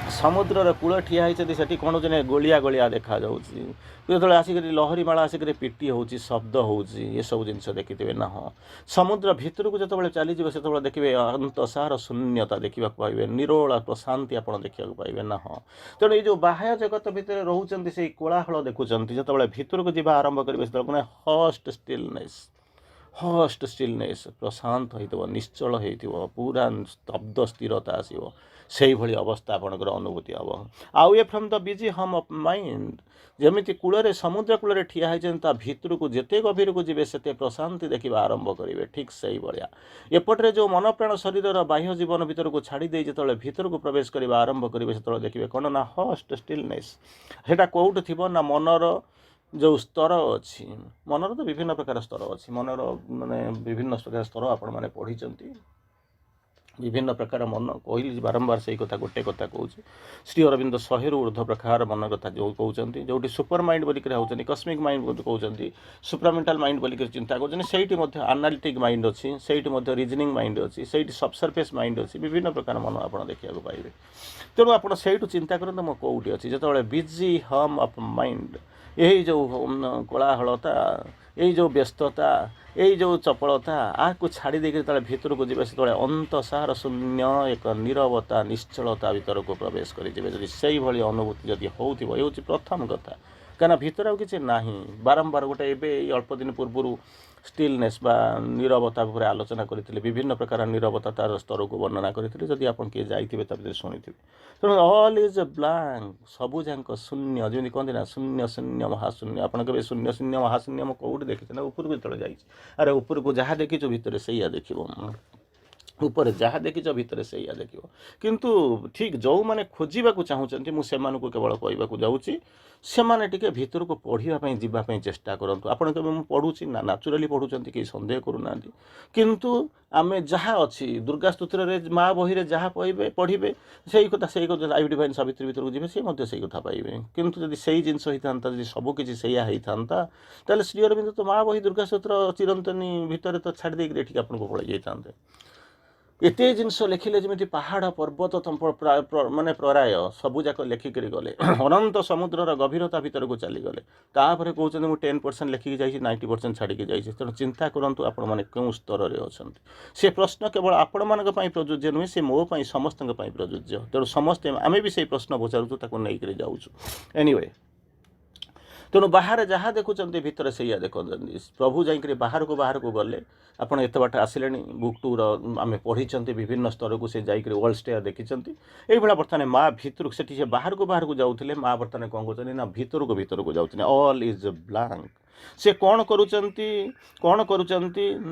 ସମୁଦ୍ରର କୂଳ ଠିଆ ହେଇଛନ୍ତି ସେଠି କ'ଣ ଜଣେ ଗୋଳିଆ ଗୋଳିଆ ଦେଖାଯାଉଛି। ଯେତେବେଳେ ଆସିକରି ଲହରୀମାଳ ଆସିକରି ପିଟି ହେଉଛି ଶବ୍ଦ ହେଉଛି ଏସବୁ ଜିନିଷ ଦେଖିଥିବେ ନା। ହଁ ସମୁଦ୍ର ଭିତରକୁ ଯେତେବେଳେ ଚାଲିଯିବେ ସେତେବେଳେ ଦେଖିବେ ଅନ୍ତସାର ଶୂନ୍ୟତା ଦେଖିବାକୁ ପାଇବେ, ନିରୋଳ ପ୍ରଶାନ୍ତି ଆପଣ ଦେଖିବାକୁ ପାଇବେ ନା। ହଁ ତେଣୁ ଏଇ ଯେଉଁ ବାହ୍ୟ ଜଗତ ଭିତରେ ରହୁଛନ୍ତି ସେଇ କୋଳାହଳ ଦେଖୁଛନ୍ତି ଯେତେବେଳେ ଭିତରକୁ ଯିବା ଆରମ୍ଭ କରିବେ ସେତେବେଳେ ମାନେ ହଷ୍ଟ ଷ୍ଟିଲନେସ୍ ପ୍ରଶାନ୍ତ ହେଇଥିବ, ନିଶ୍ଚଳ ହେଇଥିବ, ପୁରା ସ୍ତବ୍ଧ ସ୍ଥିରତା ଆସିବ। ସେଇଭଳି ଅବସ୍ଥା ଆପଣଙ୍କର ଅନୁଭୂତି ହେବ। ଆଉ from the busy hum of mind ଯେମିତି କୂଳରେ ସମୁଦ୍ର କୂଳରେ ଠିଆ ହେଇଛନ୍ତି ତା ଭିତରକୁ ଯେତେ ଗଭୀରକୁ ଯିବେ ସେତେ ପ୍ରଶାନ୍ତି ଦେଖିବା ଆରମ୍ଭ କରିବେ। ଠିକ୍ ସେଇଭଳିଆ ଏପଟରେ ଯେଉଁ ମନପ୍ରାଣ ଶରୀରର ବାହ୍ୟ ଜୀବନ ଭିତରକୁ ଛାଡ଼ି ଦେଇ ଯେତେବେଳେ ଭିତରକୁ ପ୍ରବେଶ କରିବା ଆରମ୍ଭ କରିବେ ସେତେବେଳେ ଦେଖିବେ କ'ଣ ନା ହଷ୍ଟ ଷ୍ଟିଲନେସ୍। ସେଇଟା କେଉଁଠି ଥିବ ନା ମନର ଯେଉଁ ସ୍ତର ଅଛି। ମନର ତ ବିଭିନ୍ନ ପ୍ରକାର ସ୍ତର ଅଛି। ମନର ମାନେ ବିଭିନ୍ନ ପ୍ରକାର ସ୍ତର ଆପଣମାନେ ପଢ଼ିଛନ୍ତି। ବିଭିନ୍ନ ପ୍ରକାର ମନ କହିଲି ବାରମ୍ବାର ସେଇ କଥା ଗୋଟେ କଥା କହୁଛି। ଶ୍ରୀ ଅରବିନ୍ଦ 100ରୁ ଉର୍ଦ୍ଧ୍ୱ ପ୍ରକାର ମନ କଥା ଯେଉଁ କହୁଛନ୍ତି, ଯେଉଁଠି ସୁପର ମାଇଣ୍ଡ ବୋଲିକରି ହେଉଛନ୍ତି, କସ୍ମିକ୍ ମାଇଣ୍ଡ ବୋଲି କହୁଛନ୍ତି, ସୁପ୍ରାମେଣ୍ଟାଲ ମାଇଣ୍ଡ ବୋଲିକରି ଚିନ୍ତା କରୁଛନ୍ତି, ସେଇଠି ମଧ୍ୟ ଆନାଲିଟିକ୍ ମାଇଣ୍ଡ ଅଛି, ସେଇଠି ମଧ୍ୟ ରିଜନିଂ ମାଇଣ୍ଡ ଅଛି, ସେଇଠି ସବସର୍ଫେସ୍ ମାଇଣ୍ଡ ଅଛି, ବିଭିନ୍ନ ପ୍ରକାର ମନ ଆପଣ ଦେଖିବାକୁ ପାଇବେ। ତେଣୁ ଆପଣ ସେଇଠୁ ଚିନ୍ତା କରନ୍ତୁ ମୁଁ କେଉଁଠି ଅଛି। ଯେତେବେଳେ ବିଜି ହମ୍ ଅଫ୍ ମାଇଣ୍ଡ ଏହି ଯେଉଁ କୋଳାହଳତା, ଏଇ ଯେଉଁ ବ୍ୟସ୍ତତା, ଏଇ ଯେଉଁ ଚପଳତା ଆକୁ ଛାଡ଼ି ଦେଇକି ଯେତେବେଳେ ଭିତରକୁ ଯିବେ ସେତେବେଳେ ଅନ୍ତସାର ଶୂନ୍ୟ ଏକ ନୀରବତା ନିଶ୍ଚଳତା ଭିତରକୁ ପ୍ରବେଶ କରିଯିବେ। ଯଦି ସେଇଭଳି ଅନୁଭୂତି ଯଦି ହେଉଥିବ ଏ ହେଉଛି ପ୍ରଥମ କଥା। କାହିଁକିନା ଭିତରେ ଆଉ କିଛି ନାହିଁ। ବାରମ୍ବାର ଗୋଟେ ଏବେ ଏଇ ଅଳ୍ପ ଦିନ ପୂର୍ବରୁ ଷ୍ଟିଲନେସ୍ ବା ନୀରବତା ଉପରେ ଆଲୋଚନା କରିଥିଲେ। ବିଭିନ୍ନ ପ୍ରକାର ନୀରବତା ତାର ସ୍ତରକୁ ବର୍ଣ୍ଣନା କରିଥିଲେ। ଯଦି ଆପଣ କିଏ ଯାଇଥିବେ ତା ଭିତରେ ଶୁଣିଥିବେ। ତେଣୁ ଅଲ୍ ଇଜ୍ ବ୍ଲାଙ୍କ, ସବୁଯାକ ଶୂନ୍ୟ। ଯେମିତି କହନ୍ତି ନା ଶୂନ୍ୟ ଶୂନ୍ୟ ମହାଶୂନ୍ୟ। ଆପଣ କେବେ ଶୂନ୍ୟ ଶୂନ୍ୟ ମହାଶୂନ୍ୟ ମୁଁ କେଉଁଠି ଦେଖିଛି ନା ଉପରକୁ ଯେତେବେଳେ ଯାଇଛି। ଆରେ ଉପରକୁ ଯାହା ଦେଖିଛୁ ଭିତରେ ସେଇଆ ଦେଖିବ। ଉପରେ ଯାହା ଦେଖିଛ ଭିତରେ ସେଇଆ ଦେଖିବ। କିନ୍ତୁ ଠିକ୍ ଯେଉଁମାନେ ଖୋଜିବାକୁ ଚାହୁଁଛନ୍ତି ମୁଁ ସେମାନଙ୍କୁ କେବଳ କହିବାକୁ ଯାଉଛି ସେମାନେ ଟିକେ ଭିତରକୁ ପଢ଼ିବା ପାଇଁ ଯିବା ପାଇଁ ଚେଷ୍ଟା କରନ୍ତୁ। ଆପଣ କେବେ ମୁଁ ପଢ଼ୁଛି ନା ନ୍ୟାଚୁରାଲି ପଢ଼ୁଛନ୍ତି କେହି ସନ୍ଦେହ କରୁନାହାନ୍ତି। କିନ୍ତୁ ଆମେ ଯାହା ଅଛି ଦୁର୍ଗା ସ୍ତୋତ୍ରରେ ମା ବହିରେ ଯାହା ପଢ଼ିବେ ସେଇ କଥା ଲାଇଭ୍ ଡିଭାଇନ୍ ସାବିତ୍ରୀ ଭିତରକୁ ଯିବେ ସେ ମଧ୍ୟ ସେଇ କଥା ପାଇବେ। କିନ୍ତୁ ଯଦି ସେଇ ଜିନିଷ ହେଇଥାନ୍ତା, ଯଦି ସବୁକିଛି ସେଇଆ ହେଇଥାନ୍ତା ତାହେଲେ ଶ୍ରୀ ଅରବିନ୍ଦ ତ ମା ବହି ଦୁର୍ଗା ସ୍ତୋତ୍ର ଚିରନ୍ତନୀ ଭିତରେ ତ ଛାଡ଼ି ଦେଇକି ଏଠିକି ଆପଣଙ୍କୁ ପଳାଇ ଯାଇଥାନ୍ତେ। ଏତେ ଜିନିଷ ଲେଖିଲେ ଯେମିତି ପାହାଡ଼ ପର୍ବତ ମାନେ ପ୍ରରାୟ ସବୁଯାକ ଲେଖିକରି ଗଲେ ଅନନ୍ତ ସମୁଦ୍ରର ଗଭୀରତା ଭିତରକୁ ଚାଲିଗଲେ। ତାପରେ କହୁଛନ୍ତି ମୁଁ 10% ଲେଖିକି ଯାଇଛି, 90% ଛାଡ଼ିକି ଯାଇଛି। ତେଣୁ ଚିନ୍ତା କରନ୍ତୁ ଆପଣମାନେ କେଉଁ ସ୍ତରରେ ଅଛନ୍ତି। ସେ ପ୍ରଶ୍ନ କେବଳ ଆପଣମାନଙ୍କ ପାଇଁ ପ୍ରଯୁଜ୍ୟ ନୁହେଁ, ସେ ମୋ ପାଇଁ ସମସ୍ତଙ୍କ ପାଇଁ ପ୍ରଯୁଜ୍ୟ। ତେଣୁ ସମସ୍ତେ ଆମେ ବି ସେଇ ପ୍ରଶ୍ନ ପଚାରୁଛୁ, ତାକୁ ନେଇକରି ଯାଉଛୁ। ଏନିୱେ ତେଣୁ ବାହାରେ ଯାହା ଦେଖୁଛନ୍ତି ଭିତରେ ସେଇଆ ଦେଖୁଛନ୍ତି। ପ୍ରଭୁ ଯାଇକରି ବାହାରକୁ ଗଲେ ଆପଣ ଏତେ ବାଟ ଆସିଲେଣି। ବୁକ୍ 2ର ଆମେ ପଢ଼ିଛନ୍ତି ବିଭିନ୍ନ ସ୍ତରକୁ ସେ ଯାଇକରି ୱାର୍ଲ୍ଡ ଷ୍ଟେୟାର ଦେଖିଛନ୍ତି। ଏଇଭଳିଆ ବର୍ତ୍ତମାନ ମା ଭିତରକୁ ସେଠି ସେ ବାହାରକୁ ଯାଉଥିଲେ, ମା ବର୍ତ୍ତମାନ କ'ଣ କରୁଛନ୍ତି ନା ଭିତରକୁ ଯାଉଛନ୍ତି। All is blank. ସେ କ'ଣ କରୁଛନ୍ତି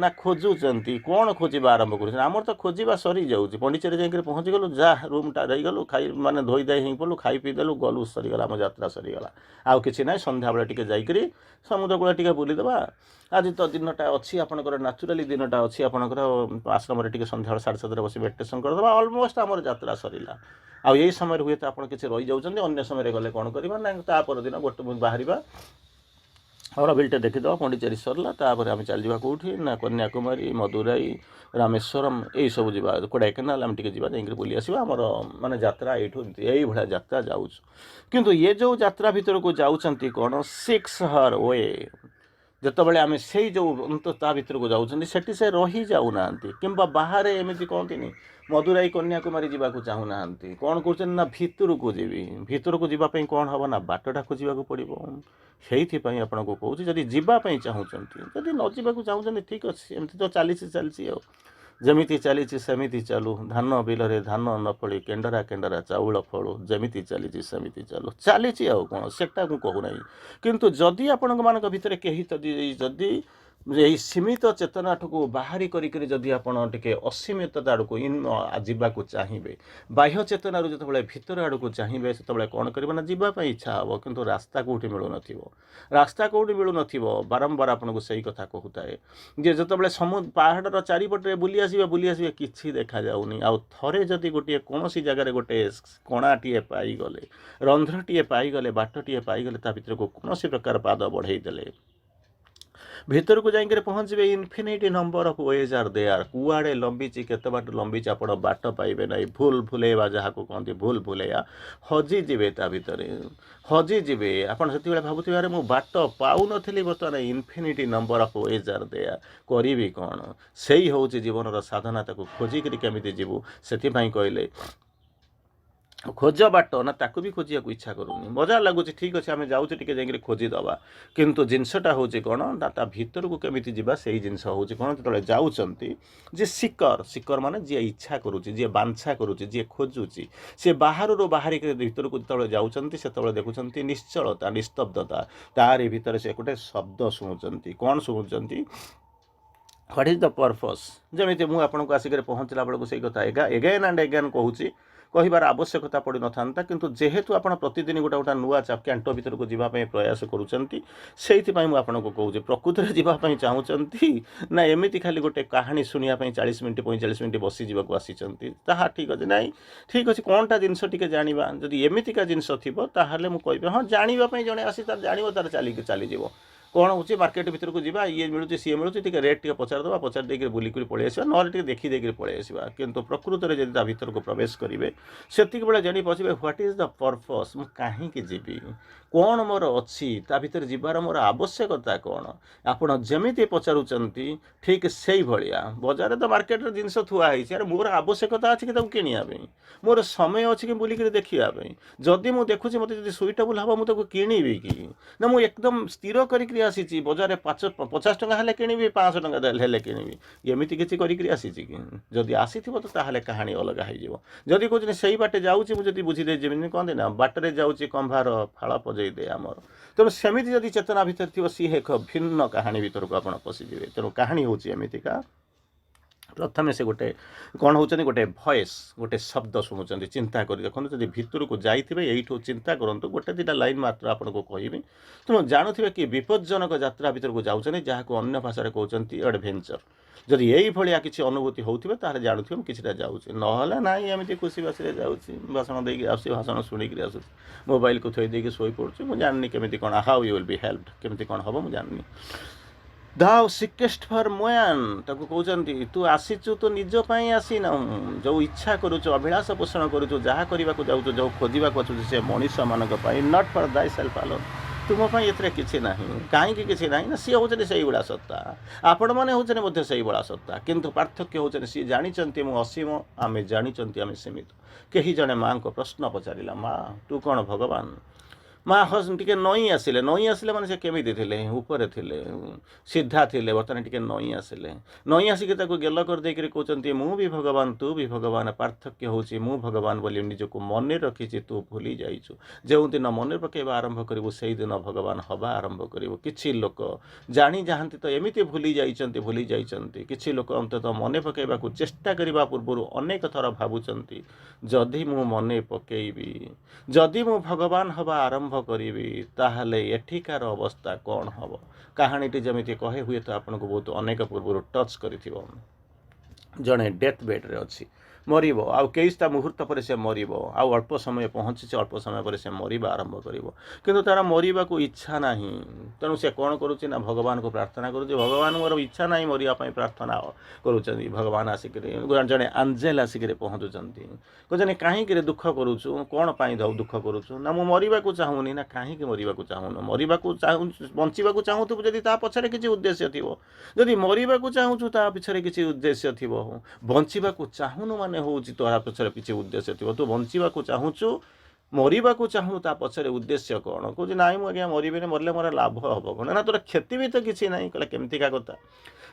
ନା ଖୋଜୁଛନ୍ତି। କ'ଣ ଖୋଜିବା ଆରମ୍ଭ କରୁଛନ୍ତି? ଆମର ତ ଖୋଜିବା ସରିଯାଉଛି। ପଣ୍ଡିଚେରୀ ଯାଇକରି ପହଞ୍ଚିଗଲୁ, ଯାହା ରୁମ୍ଟା ରହିଗଲୁ, ମାନେ ଧୋଇ ଧାଇ ହେଇ ପଡ଼ିଲୁ, ଖାଇ ପିଇ ଦେଲୁ, ଗଲୁ, ସରିଗଲା, ଆମ ଯାତ୍ରା ସରିଗଲା। ଆଉ କିଛି ନାହିଁ। ସନ୍ଧ୍ୟାବେଳେ ଟିକେ ଯାଇକରି ସମୁଦ୍ର କୂଳ ଟିକେ ବୁଲିଦେବା। ଆଜି ତ ଦିନଟା ଅଛି ଆପଣଙ୍କର, ନ୍ୟାଚୁରାଲି ଦିନଟା ଅଛି ଆପଣଙ୍କର ଆଶ୍ରମରେ ଟିକେ ସନ୍ଧ୍ୟାବେଳେ 7:30ରେ ବସି ମେଡ଼ିଟେସନ୍ କରିଦେବା। ଅଲମୋଷ୍ଟ ଆମର ଯାତ୍ରା ସରିଲା। ଆଉ ଏଇ ସମୟରେ ହୁଏତ ଆପଣ କିଛି ରହିଯାଉଛନ୍ତି। ଅନ୍ୟ ସମୟରେ ଗଲେ କ'ଣ କରିବା ନା ତା ପରଦିନ ଗୋଟେ ବାହାରିବା, ଅରବିଲଟେ ଦେଖିଦେବା, ପଣ୍ଡିଚେରୀ ସରିଲା। ତାପରେ ଆମେ ଚାଲିଯିବା କେଉଁଠି ନା କନ୍ୟାକୁମାରୀ, ମଦୁରାଇ, ରାମେଶ୍ୱରମ୍ ଏଇସବୁ ଯିବା, କୋଡ଼ାଇକାନାଲ ଆମେ ଟିକେ ଯିବା, ଯାଇକରି ବୁଲି ଆସିବା। ଆମର ମାନେ ଯାତ୍ରା ଏଇଠୁ ଏଇଭଳିଆ ଯାତ୍ରା ଯାଉଛୁ। କିନ୍ତୁ ଏ ଯେଉଁ ଯାତ୍ରା ଭିତରକୁ ଯାଉଛନ୍ତି କ'ଣ 6 hour ୱେ, ଯେତେବେଳେ ଆମେ ସେଇ ଯେଉଁ ତା ଭିତରକୁ ଯାଉଛନ୍ତି ସେଠି ସେ ରହିଯାଉନାହାନ୍ତି। କିମ୍ବା ବାହାରେ ଏମିତି କହନ୍ତିନି ମଦୁରାଇ କନ୍ୟାକୁମାରୀ ଯିବାକୁ ଚାହୁଁନାହାନ୍ତି। କ'ଣ କରୁଛନ୍ତି ନା ଭିତରକୁ ଯିବା ପାଇଁ କ'ଣ ହେବ ନା ବାଟଟା ଖୋଜିବାକୁ ପଡ଼ିବ। ସେଇଥିପାଇଁ ଆପଣଙ୍କୁ କହୁଛି ଯଦି ଯିବା ପାଇଁ ଚାହୁଁଛନ୍ତି, ଯଦି ନ ଯିବାକୁ ଚାହୁଁଛନ୍ତି ଠିକ୍ ଅଛି, ଏମିତି ତ ଚାଲିଛି ଆଉ। ଯେମିତି ଚାଲିଛି ସେମିତି ଚାଲୁ, ଧାନ ବିଲରେ ଧାନ ନ ଫଳି କେଣ୍ଡରା କେଣ୍ଡରା ଚାଉଳ ଫଳୁ, ଯେମିତି ଚାଲିଛି ସେମିତି ଚାଲୁ। ଚାଲିଛି ଆଉ କ'ଣ, ସେଟା ମୁଁ କହୁନାହିଁ। କିନ୍ତୁ ଯଦି ଆପଣଙ୍କମାନଙ୍କ ଭିତରେ କେହି ଯଦି ଏଇ ସୀମିତ ଚେତନାଠୁକୁ ବାହାରି କରିକିରି ଯଦି ଆପଣ ଟିକେ ଅସୀମିତତା ଆଡ଼କୁ ଯିବାକୁ ଚାହିଁବେ, ବାହ୍ୟ ଚେତନାରୁ ଯେତେବେଳେ ଭିତର ଆଡ଼କୁ ଚାହିଁବେ, ସେତେବେଳେ କ'ଣ କରିବେ ନା ଯିବା ପାଇଁ ଇଚ୍ଛା ହେବ, କିନ୍ତୁ ରାସ୍ତା କେଉଁଠି ମିଳୁନଥିବ। ରାସ୍ତା କେଉଁଠି ମିଳୁନଥିବ, ବାରମ୍ବାର ଆପଣଙ୍କୁ ସେଇ କଥା କହୁଥାଏ ଯେ ଯେତେବେଳେ ପାହାଡ଼ର ଚାରିପଟରେ ବୁଲି ଆସିବେ କିଛି ଦେଖାଯାଉନି। ଆଉ ଥରେ ଯଦି ଗୋଟିଏ କୌଣସି ଜାଗାରେ ଗୋଟେ କଣାଟିଏ ପାଇଗଲେ, ରନ୍ଧ୍ରଟିଏ ପାଇଗଲେ, ବାଟଟିଏ ପାଇଗଲେ, ତା ଭିତରକୁ କୌଣସି ପ୍ରକାର ପାଦ ବଢ଼େଇ ଦେଲେ ଭିତରକୁ ଯାଇକରି ପହଞ୍ଚିବେ। Infinity number of ways are there. କୁଆଡ଼େ ଲମ୍ବିଛି, କେତେ ବାଟ ଲମ୍ବିଛି, ଆପଣ ବାଟ ପାଇବେ ନାହିଁ। ଭୁଲ ଭୁଲେଇବା ଯାହାକୁ କହନ୍ତି, ଭୁଲ ଭୁଲେଇବା, ହଜିଯିବେ ତା ଭିତରେ, ହଜିଯିବେ। ଆପଣ ସେତେବେଳେ ଭାବୁଥିବେ ଆରେ ମୁଁ ବାଟ ପାଉନଥିଲି, ବର୍ତ୍ତମାନ infinity number of ways are there. କରିବି କ'ଣ? ସେଇ ହେଉଛି ଜୀବନର ସାଧନା। ତାକୁ ଖୋଜିକିରି କେମିତି ଯିବୁ, ସେଥିପାଇଁ କହିଲେ ଖୋଜ ବାଟ ନା, ତାକୁ ବି ଖୋଜିବାକୁ ଇଚ୍ଛା କରୁନି। ମଜା ଲାଗୁଛି, ଠିକ୍ ଅଛି ଆମେ ଯାଉଛୁ ଟିକେ ଯାଇକରି ଖୋଜିଦେବା, କିନ୍ତୁ ଜିନିଷଟା ହେଉଛି କ'ଣ ନା ତା ଭିତରକୁ କେମିତି ଯିବା, ସେଇ ଜିନିଷ ହେଉଛି କ'ଣ, ଯେତେବେଳେ ଯାଉଛନ୍ତି ଯେ ଶିକର ମାନେ ଯିଏ ଇଚ୍ଛା କରୁଛି, ଯିଏ ବାଞ୍ଛା କରୁଛି, ଯିଏ ଖୋଜୁଛି, ସେ ବାହାରରୁ ବାହାରିକି ଭିତରକୁ ଯେତେବେଳେ ଯାଉଛନ୍ତି, ସେତେବେଳେ ଦେଖୁଛନ୍ତି ନିଶ୍ଚଳତା, ନିସ୍ତବ୍ଧତା। ତାରି ଭିତରେ ସେ ଗୋଟେ ଶବ୍ଦ ଶୁଣୁଛନ୍ତି। କ'ଣ ଶୁଣୁଛନ୍ତି? What is the purpose? ଯେମିତି ମୁଁ ଆପଣଙ୍କୁ ଆସିକରି ପହଞ୍ଚିଲା ବେଳକୁ ସେଇ କଥା ଏଗେନ୍ ଆଣ୍ଡ ଏଗେନ୍ କହୁଛି, କହିବାର ଆବଶ୍ୟକତା ପଡ଼ିନଥାନ୍ତା, କିନ୍ତୁ ଯେହେତୁ ଆପଣ ପ୍ରତିଦିନ ଗୋଟେ ନୂଆ କ୍ୟାଣ୍ଟ ଭିତରକୁ ଯିବା ପାଇଁ ପ୍ରୟାସ କରୁଛନ୍ତି, ସେଇଥିପାଇଁ ମୁଁ ଆପଣଙ୍କୁ କହୁଛି, ପ୍ରକୃତରେ ଯିବା ପାଇଁ ଚାହୁଁଛନ୍ତି ନା ଏମିତି ଖାଲି ଗୋଟେ କାହାଣୀ ଶୁଣିବା ପାଇଁ 40 ମିନିଟ୍ 45 ମିନିଟ୍ ବସିଯିବାକୁ ଆସିଛନ୍ତି? ତାହା ଠିକ୍ ଅଛି, ନାଇଁ ଠିକ୍ ଅଛି, କ'ଣଟା ଜିନିଷ ଟିକେ ଜାଣିବା। ଯଦି ଏମିତିକା ଜିନିଷ ଥିବ ତାହେଲେ ମୁଁ କହିବି ହଁ, ଜାଣିବା ପାଇଁ ଜଣେ ଆସି ତାର ଜାଣିବ, ତାର ଚାଲିଯିବ। କ'ଣ ହେଉଛି, ମାର୍କେଟ ଭିତରକୁ ଯିବା, ଇଏ ମିଳୁଛି ସିଏ ମିଳୁଛି, ଟିକେ ରେଟ୍ ଟିକେ ପଚାରିଦେବା, ପଚାରି ଦେଇକି ବୁଲିକରି ପଳେଇ ଆସିବା, ନହେଲେ ଟିକେ ଦେଖି ଦେଇକରି ପଳେଇ ଆସିବା। କିନ୍ତୁ ପ୍ରକୃତରେ ଯଦି ତା ଭିତରକୁ ପ୍ରବେଶ କରିବେ, ସେତିକିବେଳେ ଜାଣିପାରିବେ ହ୍ୱାଟ୍ ଇଜ୍ ଦ ପର୍ପସ୍, ମୁଁ କାହିଁକି ଯିବି, କ'ଣ ମୋର ଅଛି, ତା ଭିତରେ ଯିବାର ମୋର ଆବଶ୍ୟକତା କ'ଣ। ଆପଣ ଯେମିତି ପଚାରୁଛନ୍ତି ଠିକ୍ ସେଇଭଳିଆ। ବଜାରରେ ତ ମାର୍କେଟରେ ଜିନିଷ ଥୁଆ ହେଇଛି, ଆରେ ମୋର ଆବଶ୍ୟକତା ଅଛି କି ତାକୁ କିଣିବା ପାଇଁ, ମୋର ସମୟ ଅଛି କି ବୁଲିକରି ଦେଖିବା ପାଇଁ। ଯଦି ମୁଁ ଦେଖୁଛି ମୋତେ ଯଦି ସୁଇଟେବୁଲ୍ ହେବ, ମୁଁ ତାକୁ କିଣିବି କି ନା, ମୁଁ ଏକଦମ ସ୍ଥିର କରିକିରି ଆସିଛି ବଜାରରେ 50 ଟଙ୍କା ହେଲେ କିଣିବି, 500 ଟଙ୍କା ହେଲେ କିଣିବି, ଏମିତି କିଛି କରିକିରି ଆସିଛି କି? ଯଦି ଆସିଥିବ ତ ତାହେଲେ କାହାଣୀ ଅଲଗା ହେଇଯିବ। ଯଦି କହୁଛନ୍ତି ସେଇ ବାଟେ ଯାଉଛି, ମୁଁ ଯଦି ବୁଝିଦେଇ ଯିବିନି, କହନ୍ତି ନା ବାଟରେ ଯାଉଛି କମ୍ଭାର ଫାଳ ପଜେଇ ଦେ ଆମର। ତେଣୁ ସେମିତି ଯଦି ଚେତନା ଭିତରେ ଥିବ, ସିଏ ଏକ ଭିନ୍ନ କାହାଣୀ ଭିତରକୁ ଆପଣ ପଶିଯିବେ। ତେଣୁ କାହାଣୀ ହେଉଛି ଏମିତିକା, ପ୍ରଥମେ ସେ ଗୋଟେ କ'ଣ ହେଉଛନ୍ତି, ଗୋଟେ ଭଏସ୍, ଗୋଟେ ଶବ୍ଦ ଶୁଣୁଛନ୍ତି। ଚିନ୍ତା କରି ଦେଖନ୍ତୁ, ଯଦି ଭିତରକୁ ଯାଇଥିବେ, ଏଇଠୁ ଚିନ୍ତା କରନ୍ତୁ, ଗୋଟେ ଦୁଇଟା ଲାଇନ୍ ମାତ୍ର ଆପଣଙ୍କୁ କହିବି, ତେଣୁ ଜାଣୁଥିବେ କି ବିପଜ୍ଜନକ ଯାତ୍ରା ଭିତରକୁ ଯାଉଛନ୍ତି, ଯାହାକୁ ଅନ୍ୟ ଭାଷାରେ କହୁଛନ୍ତି ଆଡ଼ଭେଞ୍ଚର। ଯଦି ଏଇଭଳିଆ କିଛି ଅନୁଭୂତି ହେଉଥିବେ, ତାହେଲେ ଜାଣୁଥିବେ ମୁଁ କିଛିଟା ଯାଉଛି, ନହେଲେ ନାହିଁ ଏମିତି ଖୁସି ବାସିରେ ଯାଉଛି, ଭାଷଣ ଦେଇକି ଆସୁଛି, ଭାଷଣ ଶୁଣିକିରି ଆସୁଛି, ମୋବାଇଲକୁ ଥୋଇ ଦେଇକି ଶୋଇପଡ଼ୁଛି। ମୁଁ ଜାଣିନି କେମିତି କ'ଣ, ହାଉ ୟୁ ୱିଲ୍ ବି ହେଲ୍ପଡ୍, କେମିତି କ'ଣ ହେବ ମୁଁ ଜାଣିନି। ଦାଉ ସିକେଷ୍ଟ ଫର୍ ମ୍ୟାନ୍, ତାକୁ କହୁଛନ୍ତି ତୁ ଆସିଛୁ ତୁ ନିଜ ପାଇଁ ଆସିନାହୁଁ। ଯେଉଁ ଇଚ୍ଛା କରୁଛୁ, ଅଭିଳାଷ ପୋଷଣ କରୁଛୁ, ଯାହା କରିବାକୁ ଯାଉଛୁ, ଯେଉଁ ଖୋଜିବାକୁ ଆସୁଛୁ, ସେ ମଣିଷମାନଙ୍କ ପାଇଁ, not for thy self alone. ତୁମ ପାଇଁ ଏଥିରେ କିଛି ନାହିଁ। କାହିଁକି କିଛି ନାହିଁ ନା, ସିଏ ହେଉଛନ୍ତି ସେଇଭଳିଆ ସତ୍ତା, ଆପଣମାନେ ହେଉଛନ୍ତି ମଧ୍ୟ ସେଇଭଳିଆ ସତ୍ତା, କିନ୍ତୁ ପାର୍ଥକ୍ୟ ହେଉଛନ୍ତି ସିଏ ଜାଣିଛନ୍ତି ମୁଁ ଅସୀମ, ଆମେ ଜାଣିଛନ୍ତି ଆମେ ସୀମିତ। କେହି ଜଣେ ମାଆଙ୍କ ପ୍ରଶ୍ନ ପଚାରିଲା, ମା ତୁ କ'ଣ ଭଗବାନ? ମା ଟିକେ ନଇଁ ଆସିଲେ ମାନେ ସେ କେମିତି ଥିଲେ, ଉପରେ ଥିଲେ, ସିଧା ଥିଲେ, ବର୍ତ୍ତମାନ ଟିକେ ନଇଁ ଆସିକି ତାକୁ ଗେଲ କରିଦେଇକରି କହୁଛନ୍ତି ମୁଁ ବି ଭଗବାନ, ତୁ ବି ଭଗବାନ, ପାର୍ଥକ୍ୟ ହେଉଛି ମୁଁ ଭଗବାନ ବୋଲି ନିଜକୁ ମନେ ରଖିଛି, ତୁ ଭୁଲି ଯାଇଛୁ। ଯେଉଁଦିନ ମନେ ପକାଇବା ଆରମ୍ଭ କରିବୁ, ସେଇଦିନ ଭଗବାନ ହେବା ଆରମ୍ଭ କରିବୁ। କିଛି ଲୋକ ଜାଣି ଯାଆନ୍ତି ତ ଏମିତି ଭୁଲି ଯାଇଛନ୍ତି। କିଛି ଲୋକ ଅନ୍ତତଃ ମନେ ପକାଇବାକୁ ଚେଷ୍ଟା କରିବା ପୂର୍ବରୁ ଅନେକ ଥର ଭାବୁଛନ୍ତି, ଯଦି ମୁଁ ମନେ ପକାଇବି, ଯଦି ମୁଁ ଭଗବାନ ହେବା ଆରମ୍ଭ କରିବି, ତାହେଲେ ଏଠିକାର ଅବସ୍ଥା କ'ଣ ହେବ। କାହାଣୀଟି ଯେମିତି କହେ, ହୁଏତ ଆପଣଙ୍କୁ ବହୁତ ଅନେକ ପୂର୍ବରୁ ଟଚ୍ କରିଥିବ। ଜଣେ ଡେଥ୍ ବେଡ଼୍ରେ ଅଛି, ମରିବ, ଆଉ କେଇଟା ମୁହୂର୍ତ୍ତ ପରେ ସେ ମରିବ, ଆଉ ଅଳ୍ପ ସମୟ ପହଞ୍ଚିଛି, ଅଳ୍ପ ସମୟ ପରେ ସେ ମରିବା ଆରମ୍ଭ କରିବ, କିନ୍ତୁ ତାର ମରିବାକୁ ଇଚ୍ଛା ନାହିଁ। ତେଣୁ ସେ କ'ଣ କରୁଛି ନା, ଭଗବାନଙ୍କୁ ପ୍ରାର୍ଥନା କରୁଛି, ଭଗବାନ ମୋର ଇଚ୍ଛା ନାହିଁ ମରିବା ପାଇଁ, ପ୍ରାର୍ଥନା କରୁଛନ୍ତି। ଭଗବାନ ଆସିକରି, ଜଣେ ଆଞ୍ଜେଲ ଆସିକରି ପହଞ୍ଚୁଛନ୍ତି, କହୁଛନ୍ତି କାହିଁକିରେ ଦୁଃଖ କରୁଛୁ, କ'ଣ ପାଇଁ ଦୁଃଖ କରୁଛୁ? ନା ମୁଁ ମରିବାକୁ ଚାହୁଁନି। ନା କାହିଁକି ମରିବାକୁ ଚାହୁଁନ? ବଞ୍ଚିବାକୁ ଚାହୁଁଥିବୁ ଯଦି ତା ପଛରେ କିଛି ଉଦ୍ଦେଶ୍ୟ ଥିବ, ଯଦି ମରିବାକୁ ଚାହୁଁଛୁ ତା ପଛରେ କିଛି ଉଦ୍ଦେଶ୍ୟ ଥିବ। ବଞ୍ଚିବାକୁ ଚାହୁଁନୁ ମାନେ ହେଉଛି ତୋ ପଛରେ କିଛି ଉଦ୍ଦେଶ୍ୟ ଥିବ। ତୁ ବଞ୍ଚିବାକୁ ଚାହୁଁଛୁ ମରିବାକୁ ଚାହୁଁ ତା ପଛରେ ଉଦ୍ଦେଶ୍ୟ କ'ଣ? କହୁଛି ନାଇଁ ମୁଁ ଆଜ୍ଞା ମରିବିନି, ମରିଲେ ମୋର ଲାଭ ହେବ କ'ଣ? ନା ତୋର କ୍ଷତି ବି ତ କିଛି ନାହିଁ। କହିଲେ କେମିତିକା କଥା?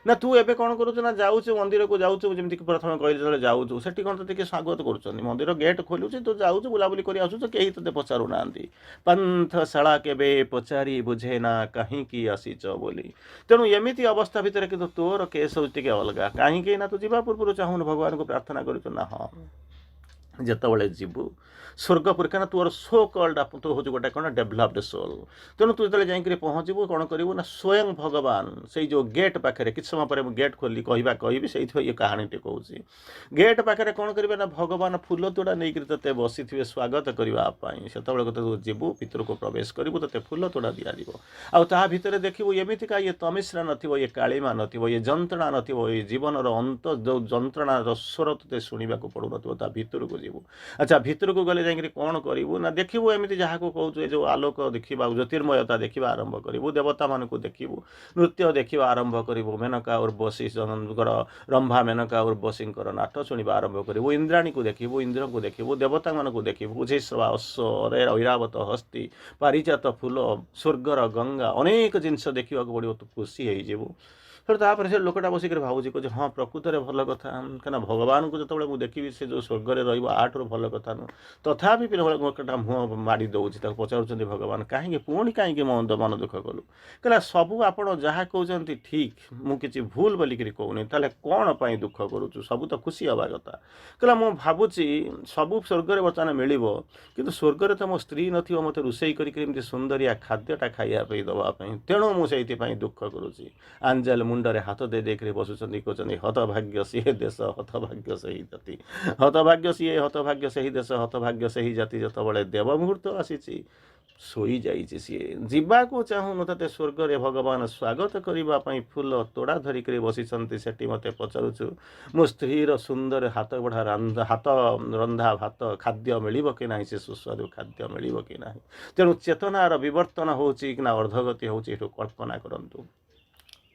ନା ତୁ ଏବେ କ'ଣ କରୁଛୁ ନା ଯାଉଛୁ ମନ୍ଦିରକୁ ଯାଉଛୁ, ଯେମିତିକି ପ୍ରଥମେ କହିଲେ ଯେତେବେଳେ ଯାଉଛୁ ସେଠି କ'ଣ ତୋତେ କିଏ ସ୍ୱାଗତ କରୁଛନ୍ତି? ମନ୍ଦିର ଗେଟ୍ ଖୋଲୁଛି, ତୁ ଯାଉଛୁ ବୁଲାବୁଲି କରି ଆସୁଛୁ, କେହି ତୋତେ ପଚାରୁନାହାନ୍ତି। ପାନ୍ଥଶାଳା କେବେ ପଚାରି ବୁଝେ ନା କାହିଁକି ଆସିଛ ବୋଲି। ତେଣୁ ଏମିତି ଅବସ୍ଥା ଭିତରେ କିନ୍ତୁ ତୋର କେସ୍ ହେଉଛି ଟିକେ ଅଲଗା। କାହିଁକି ନା ତୁ ଯିବା ପୂର୍ବରୁ ଚାହୁଁନୁ, ଭଗବାନଙ୍କୁ ପ୍ରାର୍ଥନା କରୁଛୁ ନା ହଁ ଯେତେବେଳେ ଯିବୁ ସ୍ୱର୍ଗପୁରୀ, କାରଣ ତୋର ସୋ କଲ୍ଡ ତୁ ହେଉଛି ଗୋଟେ କ'ଣ ଡେଭଲପ୍ଡ ସୋଲ୍। ତେଣୁ ତୁ ଯେତେବେଳେ ଯାଇକରି ପହଞ୍ଚିବୁ କ'ଣ କରିବୁ ନା ସ୍ୱୟଂ ଭଗବାନ ସେଇ ଯେଉଁ ଗେଟ୍ ପାଖରେ, କିଛି ସମୟ ପରେ ମୁଁ ଗେଟ୍ ଖୋଲି କହିବି, ସେଇଥିପାଇଁ ଏ କାହାଣୀଟି କହୁଛି। ଗେଟ୍ ପାଖରେ କ'ଣ କରିବେ ନା ଭଗବାନ ଫୁଲ ତୋଡ଼ା ନେଇକରି ତୋତେ ବସିଥିବେ ସ୍ୱାଗତ କରିବା ପାଇଁ। ସେତେବେଳେ ତୁ ଯିବୁ ଭିତରକୁ ପ୍ରବେଶ କରିବୁ, ତୋତେ ଫୁଲ ତୋଡ଼ା ଦିଆଯିବ। ଆଉ ତା ଭିତରେ ଦେଖିବୁ ଏମିତିକା ଇଏ ତମିଶ୍ରା ନଥିବ, ଇଏ କାଳିମା ନଥିବ, ଇଏ ଯନ୍ତ୍ରଣା ନଥିବ, ଏଇ ଜୀବନର ଅନ୍ତ ଯେଉଁ ଯନ୍ତ୍ରଣାର ସ୍ୱର ତୋତେ ଶୁଣିବାକୁ ପଡ଼ୁନଥିବ। ତା ଭିତରକୁ ଯିବୁ। ଆଚ୍ଛା ଭିତରକୁ ଗଲେ ଯାଇକରି କ'ଣ କରିବୁ ନା ଦେଖିବୁ ଏମିତି ଯାହାକୁ କହୁଛୁ ଏ ଯେଉଁ ଆଲୋକ ଦେଖିବା, ଜ୍ୟୋତିର୍ମୟତା ଦେଖିବା ଆରମ୍ଭ କରିବୁ। ଦେବତାମାନଙ୍କୁ ଦେଖିବୁ, ନୃତ୍ୟ ଦେଖିବା ଆରମ୍ଭ କରିବୁ। ମେନକା ଉର୍ବଶୀଙ୍କର ରମ୍ଭା ମେନକା ଉର୍ବଶୀଙ୍କର ନାଟ ଶୁଣିବା ଆରମ୍ଭ କରିବୁ। ଇନ୍ଦ୍ରାଣୀକୁ ଦେଖିବୁ, ଇନ୍ଦ୍ରଙ୍କୁ ଦେଖିବୁ, ଦେବତାମାନଙ୍କୁ ଦେଖିବୁ। ବୁଝେଶ୍ରବା ଅଶ୍ୱ, ଐରାବତ ହସ୍ତି, ପାରିଜାତ ଫୁଲ, ସ୍ୱର୍ଗର ଗଙ୍ଗା, ଅନେକ ଜିନିଷ ଦେଖିବାକୁ ପଡ଼ିବ। ତୁ ଖୁସି ହେଇଯିବୁ। ତାପରେ ସେ ଲୋକଟା ବସିକରି ଭାବୁଛି, କହୁଛି ହଁ ପ୍ରକୃତରେ ଭଲ କଥା। କାହିଁକିନା ଭଗବାନଙ୍କୁ ଯେତେବେଳେ ମୁଁ ଦେଖିବି ସେ ଯେଉଁ ସ୍ୱର୍ଗରେ ରହିବ ଆଠରୁ ଭଲ କଥା ନୁହଁ। ତଥାପି ଲୋକଟା ମୁହଁ ମାଡ଼ି ଦେଉଛି। ତାକୁ ପଚାରୁଛନ୍ତି ଭଗବାନ କାହିଁକି ମନ ଦୁଃଖ କଲୁ? କହିଲା ସବୁ ଆପଣ ଯାହା କହୁଛନ୍ତି ଠିକ୍, ମୁଁ କିଛି ଭୁଲ ବୋଲିକିରି କହୁନି। ତାହେଲେ କ'ଣ ପାଇଁ ଦୁଃଖ କରୁଛୁ? ସବୁ ତ ଖୁସି ହେବା କଥା। କହିଲା ମୁଁ ଭାବୁଛି ସବୁ ସ୍ୱର୍ଗରେ ବର୍ତ୍ତମାନ ମିଳିବ, କିନ୍ତୁ ସ୍ୱର୍ଗରେ ତ ମୋ ସ୍ତ୍ରୀ ନଥିବ ମୋତେ ରୋଷେଇ କରିକି ଏମିତି ସୁନ୍ଦରିଆ ଖାଦ୍ୟଟା ଖାଇବା ପାଇଁ ଦେବା ପାଇଁ। ତେଣୁ ମୁଁ ସେଇଥିପାଇଁ ଦୁଃଖ କରୁଛି। ଆଞ୍ଜେଲ ମୁଣ୍ଡରେ ହାତ ଦେଇକରି ବସୁଛନ୍ତି, କହୁଛନ୍ତି ହତଭାଗ୍ୟ ସିଏ ଦେଶ, ହତଭାଗ୍ୟ ସେହି ଜାତି, ହତଭାଗ୍ୟ ସିଏ, ହତଭାଗ୍ୟ ସେହି ଦେଶ, ହତଭାଗ୍ୟ ସେହି ଜାତି। ଯେତେବେଳେ ଦେବ ମୁହୂର୍ତ୍ତ ଆସିଛି ଶୋଇଯାଇଛି ସିଏ। ଯିବାକୁ ଚାହୁଁନୁ, ତତେ ସ୍ୱର୍ଗରେ ଭଗବାନ ସ୍ୱାଗତ କରିବା ପାଇଁ ଫୁଲ ତୋଡ଼ା ଧରିକରି ବସିଛନ୍ତି। ସେଠି ମୋତେ ପଚାରୁଛୁ ମୋ ସ୍ତ୍ରୀର ସୁନ୍ଦର ହାତ ବଢ଼ା ହାତ ରନ୍ଧା ଭାତ ଖାଦ୍ୟ ମିଳିବ କି ନାହିଁ, ସେ ସୁସ୍ୱାଦୁ ଖାଦ୍ୟ ମିଳିବ କି ନାହିଁ। ତେଣୁ ଚେତନାର ବିବର୍ତ୍ତନ ହେଉଛି କି ନା ଅର୍ଦ୍ଧଗତି ହେଉଛି, ଏଠୁ କଳ୍ପନା କରନ୍ତୁ।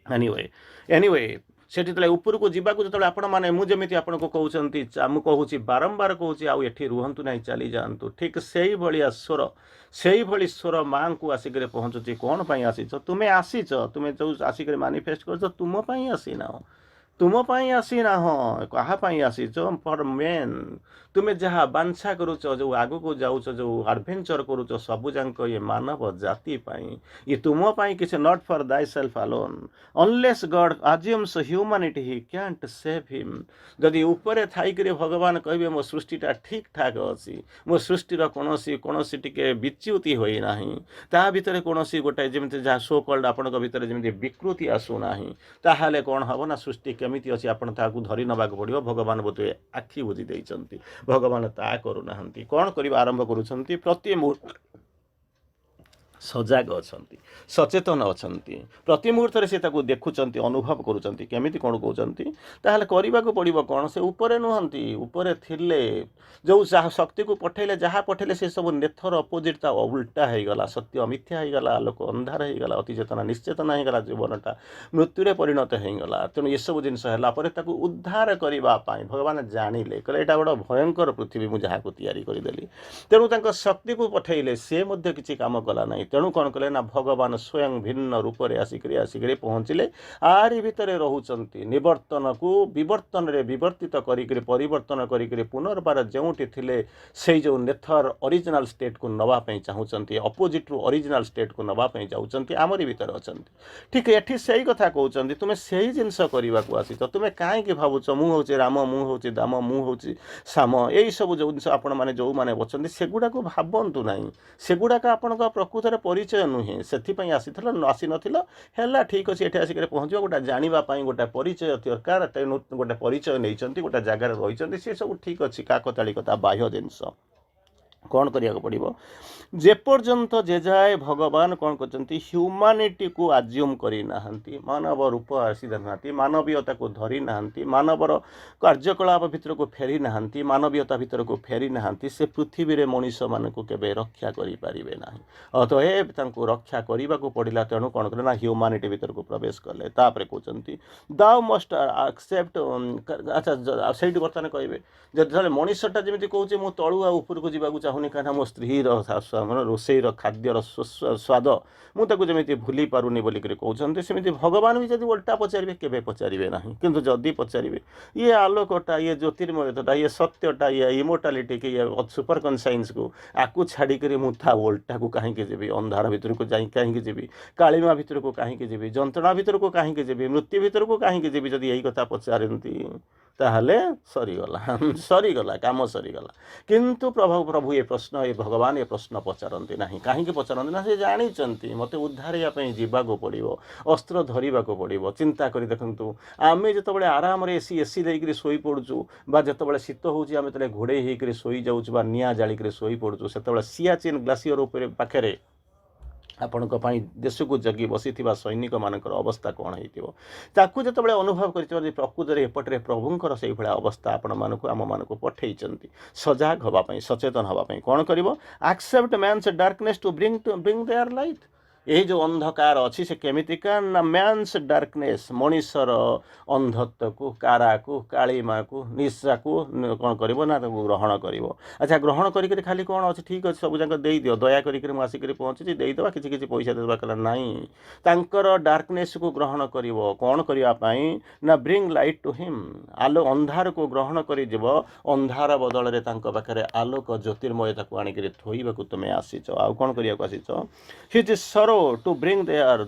ଏନିୱେ ସେଠି ଯେତେବେଳେ ଉପରକୁ ଯିବାକୁ ଯେତେବେଳେ ଆପଣମାନେ, ମୁଁ ଯେମିତି ଆପଣଙ୍କୁ କହୁଛନ୍ତି, ମୁଁ କହୁଛି ବାରମ୍ବାର କହୁଛି, ଆଉ ଏଠି ରୁହନ୍ତୁ ନାହିଁ, ଚାଲିଯାଆନ୍ତୁ। ଠିକ୍ ସେଇଭଳିଆ ସେଇଭଳି ସ୍ୱର ମାଆଙ୍କୁ ଆସିକରି ପହଞ୍ଚୁଛି। କ'ଣ ପାଇଁ ଆସିଛ? ତୁମେ ଆସିଛ, ତୁମେ ଯେଉଁ ଆସିକରି ମାନିଫେଷ୍ଟ କରୁଛ ତୁମ ପାଇଁ ଆସିନାହ, ତୁମ ପାଇଁ ଆସିନାହଁ। କାହା ପାଇଁ ଆସିଛ? For men. ତୁମେ ଯାହା ବାଞ୍ଛା କରୁଛ, ଯେଉଁ ଆଗକୁ ଯାଉଛ, ଯେଉଁ ଆଡ଼ଭେଞ୍ଚର କରୁଛ, ସବୁଯାକ ଇଏ ମାନବ ଜାତି ପାଇଁ। ଇଏ ତୁମ ପାଇଁ କିଛି, not for thy self alone. Unless God assumes humanity he can't save him. ଯଦି ଉପରେ ଥାଇକରି ଭଗବାନ କହିବେ ମୋ ସୃଷ୍ଟିଟା ଠିକ୍ ଠାକ୍ ଅଛି, ମୋ ସୃଷ୍ଟିର କୌଣସି ଟିକେ ବିଚ୍ୟୁତି ହୋଇନାହିଁ, ତା ଭିତରେ କୌଣସି ଗୋଟାଏ ଯେମିତି ଯାହା ସୋ କଲ୍ଡ ଆପଣଙ୍କ ଭିତରେ ଯେମିତି ବିକୃତି ଆସୁନାହିଁ, ତାହେଲେ କ'ଣ ହେବ ନା ସୃଷ୍ଟି କେମିତି ଅଛି ଆପଣ ତାହାକୁ ଧରି ନେବାକୁ ପଡ଼ିବ। ଭଗବାନ ବୋଧେ ଆଖି ବୁଜି ଦେଇଛନ୍ତି, ଭଗବାନ ତା କରୁନାହାନ୍ତି। କ'ଣ କରିବା ଆରମ୍ଭ କରୁଛନ୍ତି? ପ୍ରତି ମୁହୂର୍ତ୍ତ ସଜାଗ ଅଛନ୍ତି, ସଚେତନ ଅଛନ୍ତି। ପ୍ରତି ମୁହୂର୍ତ୍ତରେ ସେ ତାକୁ ଦେଖୁଛନ୍ତି, ଅନୁଭବ କରୁଛନ୍ତି। କେମିତି କ'ଣ କହୁଛନ୍ତି? ତାହେଲେ କରିବାକୁ ପଡ଼ିବ କ'ଣ? ସେ ଉପରେ ନୁହନ୍ତି, ଉପରେ ଥିଲେ ଯେଉଁ ଯାହା ଶକ୍ତିକୁ ପଠେଇଲେ, ଯାହା ପଠେଇଲେ ସେ ସବୁ ନେଥର ଅପୋଜିଟ୍, ତା ଉଲ୍ଟା ହେଇଗଲା। ସତ୍ୟ ମିଥ୍ୟା ହେଇଗଲା, ଲୋକ ଅନ୍ଧାର ହେଇଗଲା, ଅତିଚେତନା ନିଶ୍ଚେତନା ହେଇଗଲା, ଜୀବନଟା ମୃତ୍ୟୁରେ ପରିଣତ ହେଇଗଲା। ତେଣୁ ଏସବୁ ଜିନିଷ ହେଲା ପରେ ତାକୁ ଉଦ୍ଧାର କରିବା ପାଇଁ ଭଗବାନ ଜାଣିଲେ, କହିଲେ ଏଇଟା ଗୋଟେ ଭୟଙ୍କର ପୃଥିବୀ ମୁଁ ଯାହାକୁ ତିଆରି କରିଦେଲି। ତେଣୁ ତାଙ୍କ ଶକ୍ତିକୁ ପଠେଇଲେ, ସେ ମଧ୍ୟ କିଛି କାମ କଲା ନାହିଁ। ତେଣୁ କ'ଣ କଲେ ନା ଭଗବାନ ସ୍ୱୟଂ ଭିନ୍ନ ରୂପରେ ଆସିକରି ପହଞ୍ଚିଲେ। ଆରି ଭିତରେ ରହୁଛନ୍ତି। ନିବର୍ତ୍ତନକୁ ବିବର୍ତ୍ତନରେ ବିବର୍ତ୍ତିତ କରିକରି, ପରିବର୍ତ୍ତନ କରିକରି ପୁନର୍ବାର ଯେଉଁଠି ଥିଲେ ସେଇ ଯେଉଁ ନେଥର ଅରିଜିନାଲ୍ ଷ୍ଟେଟ୍କୁ ନେବା ପାଇଁ ଚାହୁଁଛନ୍ତି, ଅପୋଜିଟ୍ରୁ ଅରିଜିନାଲ୍ ଷ୍ଟେଟ୍କୁ ନେବା ପାଇଁ ଯାଉଛନ୍ତି, ଆମରି ଭିତରେ ଅଛନ୍ତି। ଠିକ୍ ଏଠି ସେଇ କଥା କହୁଛନ୍ତି, ତୁମେ ସେଇ ଜିନିଷ କରିବାକୁ ଆସିଛ। ତୁମେ କାହିଁକି ଭାବୁଛ ମୁଁ ହେଉଛି ରାମ, ମୁଁ ହେଉଛି ଦାମ, ମୁଁ ହେଉଛି ଶ୍ୟାମ, ଏଇସବୁ ଯେଉଁ ଜିନିଷ ଆପଣମାନେ ଯେଉଁମାନେ ଅଛନ୍ତି ସେଗୁଡ଼ାକୁ ଭାବନ୍ତୁ ନାହିଁ। ସେଗୁଡ଼ାକ ଆପଣଙ୍କ ପ୍ରକୃତରେ ପରିଚୟ ନୁହେଁ। ସେଥିପାଇଁ ଆସିନଥିଲ, ହେଲା ଠିକ୍ ଅଛି। ଏଠି ଆସିକରି ପହଞ୍ଚିବ, ଗୋଟେ ଜାଣିବା ପାଇଁ ଗୋଟେ ପରିଚୟ ଦରକାର। ତେଣୁ ଗୋଟେ ପରିଚୟ ନେଇଛନ୍ତି, ଗୋଟେ ଜାଗାରେ ରହିଛନ୍ତି, ସେ ସବୁ ଠିକ୍ ଅଛି। କାକତାଳି କଥା, ବାହ୍ୟ ଜିନିଷ। କ'ଣ କରିବାକୁ ପଡ଼ିବ? ଯେପର୍ଯ୍ୟନ୍ତ ଯେଯାଏ ଭଗବାନ କ'ଣ କରିଛନ୍ତି, ହ୍ୟୁମାନିଟିକୁ ଆଜ୍ୟୁମ୍ କରିନାହାନ୍ତି, ମାନବ ରୂପ ଆସିନାହାନ୍ତି, ମାନବୀୟତାକୁ ଧରି ନାହାନ୍ତି, ମାନବର କାର୍ଯ୍ୟକଳାପ ଭିତରକୁ ଫେରି ନାହାନ୍ତି, ମାନବୀୟତା ଭିତରକୁ ଫେରି ନାହାନ୍ତି, ସେ ପୃଥିବୀରେ ମଣିଷମାନଙ୍କୁ କେବେ ରକ୍ଷା କରିପାରିବେ ନାହିଁ। ଅତଏବ ତାଙ୍କୁ ରକ୍ଷା କରିବାକୁ ପଡ଼ିଲା। ତେଣୁ କ'ଣ କଲେ ନା ହ୍ୟୁମାନିଟି ଭିତରକୁ ପ୍ରବେଶ କଲେ। ତାପରେ କହୁଛନ୍ତି ଦାଉ ମଷ୍ଟ ଆକ୍ସେପ୍ଟ। ଆଚ୍ଛା ସେଇଠି ବର୍ତ୍ତମାନ କହିବେ ଯେତେବେଳେ ମଣିଷଟା ଯେମିତି କହୁଛି ମୁଁ ତଳୁ ଆଉ ଉପରକୁ ଯିବାକୁ ଚାହୁଁ ଚାହୁଁନି କାହିଁକିନା ମୋ ସ୍ତ୍ରୀର ରୋଷେଇର ଖାଦ୍ୟର ସ୍ୱାଦ ମୁଁ ତାକୁ ଯେମିତି ଭୁଲି ପାରୁନି ବୋଲିକରି କହୁଛନ୍ତି, ସେମିତି ଭଗବାନ ବି ଯଦି ଓଲଟା ପଚାରିବେ କେବେ ପଚାରିବେ ନାହିଁ। କିନ୍ତୁ ଯଦି ପଚାରିବେ ଇଏ ଆଲୋକଟା, ଇଏ ଜ୍ୟୋତିର୍ମୟତା, ଇଏ ସତ୍ୟଟା, ଇଏ ଇମୋର୍ଟାଲିଟି କି ଇଏ ସୁପର କନସାଇନ୍ସକୁ ଆକୁ ଛାଡ଼ିକରି ମୁଁ ତା ଓଲଟାକୁ କାହିଁକି ଯିବି? ଅନ୍ଧାର ଭିତରକୁ ଯାଇ କାହିଁକି ଯିବି? କାଳିମା ଭିତରକୁ କାହିଁକି ଯିବି? ଯନ୍ତ୍ରଣା ଭିତରକୁ କାହିଁକି ଯିବି? ମୃତ୍ୟୁ ଭିତରକୁ କାହିଁକି ଯିବି? ଯଦି ଏଇ କଥା ପଚାରନ୍ତି ତାହେଲେ ସରିଗଲା କାମ ସରିଗଲା। କିନ୍ତୁ ପ୍ରଭୁ ଏ ପ୍ରଶ୍ନ, ଏ ଭଗବାନ ଏ ପ୍ରଶ୍ନ ପଚାରନ୍ତି ନାହିଁ। କାହିଁକି ପଚାରନ୍ତି ନା? ସେ ଜାଣିଛନ୍ତି ମୋତେ ଉଦ୍ଧାରିବା ପାଇଁ ଯିବାକୁ ପଡ଼ିବ, ଅସ୍ତ୍ର ଧରିବାକୁ ପଡ଼ିବ। ଚିନ୍ତା କରି ଦେଖନ୍ତୁ, ଆମେ ଯେତେବେଳେ ଆରାମରେ ଏସି ଦେଇକରି ଶୋଇପଡ଼ୁଛୁ, ବା ଯେତେବେଳେ ଶୀତ ହେଉଛି ଆମେ ଯେତେବେଳେ ଘୋଡ଼େଇ ହେଇକରି ଶୋଇଯାଉଛୁ ବା ନିଆଁ ଜାଳିକରି ଶୋଇପଡ଼ୁଛୁ, ସେତେବେଳେ ସିଆଚିନ୍ ଗ୍ଲାସିୟର ଉପରେ ପାଖରେ ଆପଣଙ୍କ ପାଇଁ ଦେଶକୁ ଜଗି ବସିଥିବା ସୈନିକମାନଙ୍କର ଅବସ୍ଥା କ'ଣ ହେଇଥିବ? ତାକୁ ଯେତେବେଳେ ଅନୁଭବ କରିଥିବ ଯେ ପ୍ରକୃତରେ ଏପଟରେ ପ୍ରଭୁଙ୍କର ସେଇଭଳିଆ ଅବସ୍ଥା ଆପଣମାନଙ୍କୁ ଆମମାନଙ୍କୁ ପଠେଇଛନ୍ତି ସଜାଗ ହେବା ପାଇଁ, ସଚେତନ ହେବା ପାଇଁ। କ'ଣ କରିବ? Accept man's darkness to bring their light. ଏହି ଯେଉଁ ଅନ୍ଧକାର ଅଛି ସେ କେମିତିକା ନା ମ୍ୟାନ୍ସ ଡାର୍କନେସ୍, ମଣିଷର ଅନ୍ଧତ୍ୱକୁ, କାରାକୁ, କାଳିମାକୁ, ନିଶାକୁ କ'ଣ କରିବ ନା ତାକୁ ଗ୍ରହଣ କରିବ। ଆଚ୍ଛା, ଗ୍ରହଣ କରିକରି ଖାଲି କ'ଣ ଅଛି? ଠିକ୍ ଅଛି, ସବୁଯାକ ଦେଇଦିଅ, ଦୟା କରିକରି ମୁଁ ଆସିକରି ପହଞ୍ଚିଛି, ଦେଇଦେବା, କିଛି କିଛି ପଇସା ଦେବା କଲା ନାହିଁ। ତାଙ୍କର ଡାର୍କନେସ୍କୁ ଗ୍ରହଣ କରିବ। କ'ଣ କରିବା ପାଇଁ ନା ବ୍ରିଙ୍ଗ ଲାଇଟ୍ ଟୁ ହିମ୍, ଅନ୍ଧାରକୁ ଗ୍ରହଣ କରିଯିବ। ଅନ୍ଧାର ବଦଳରେ ତାଙ୍କ ପାଖରେ ଆଲୋକ ଜ୍ୟୋତିର୍ମୟତାକୁ ଆଣିକରି ଥୋଇବାକୁ ତୁମେ ଆସିଛ। ଆଉ କ'ଣ କରିବାକୁ ଆସିଛ? His sorrow to bring their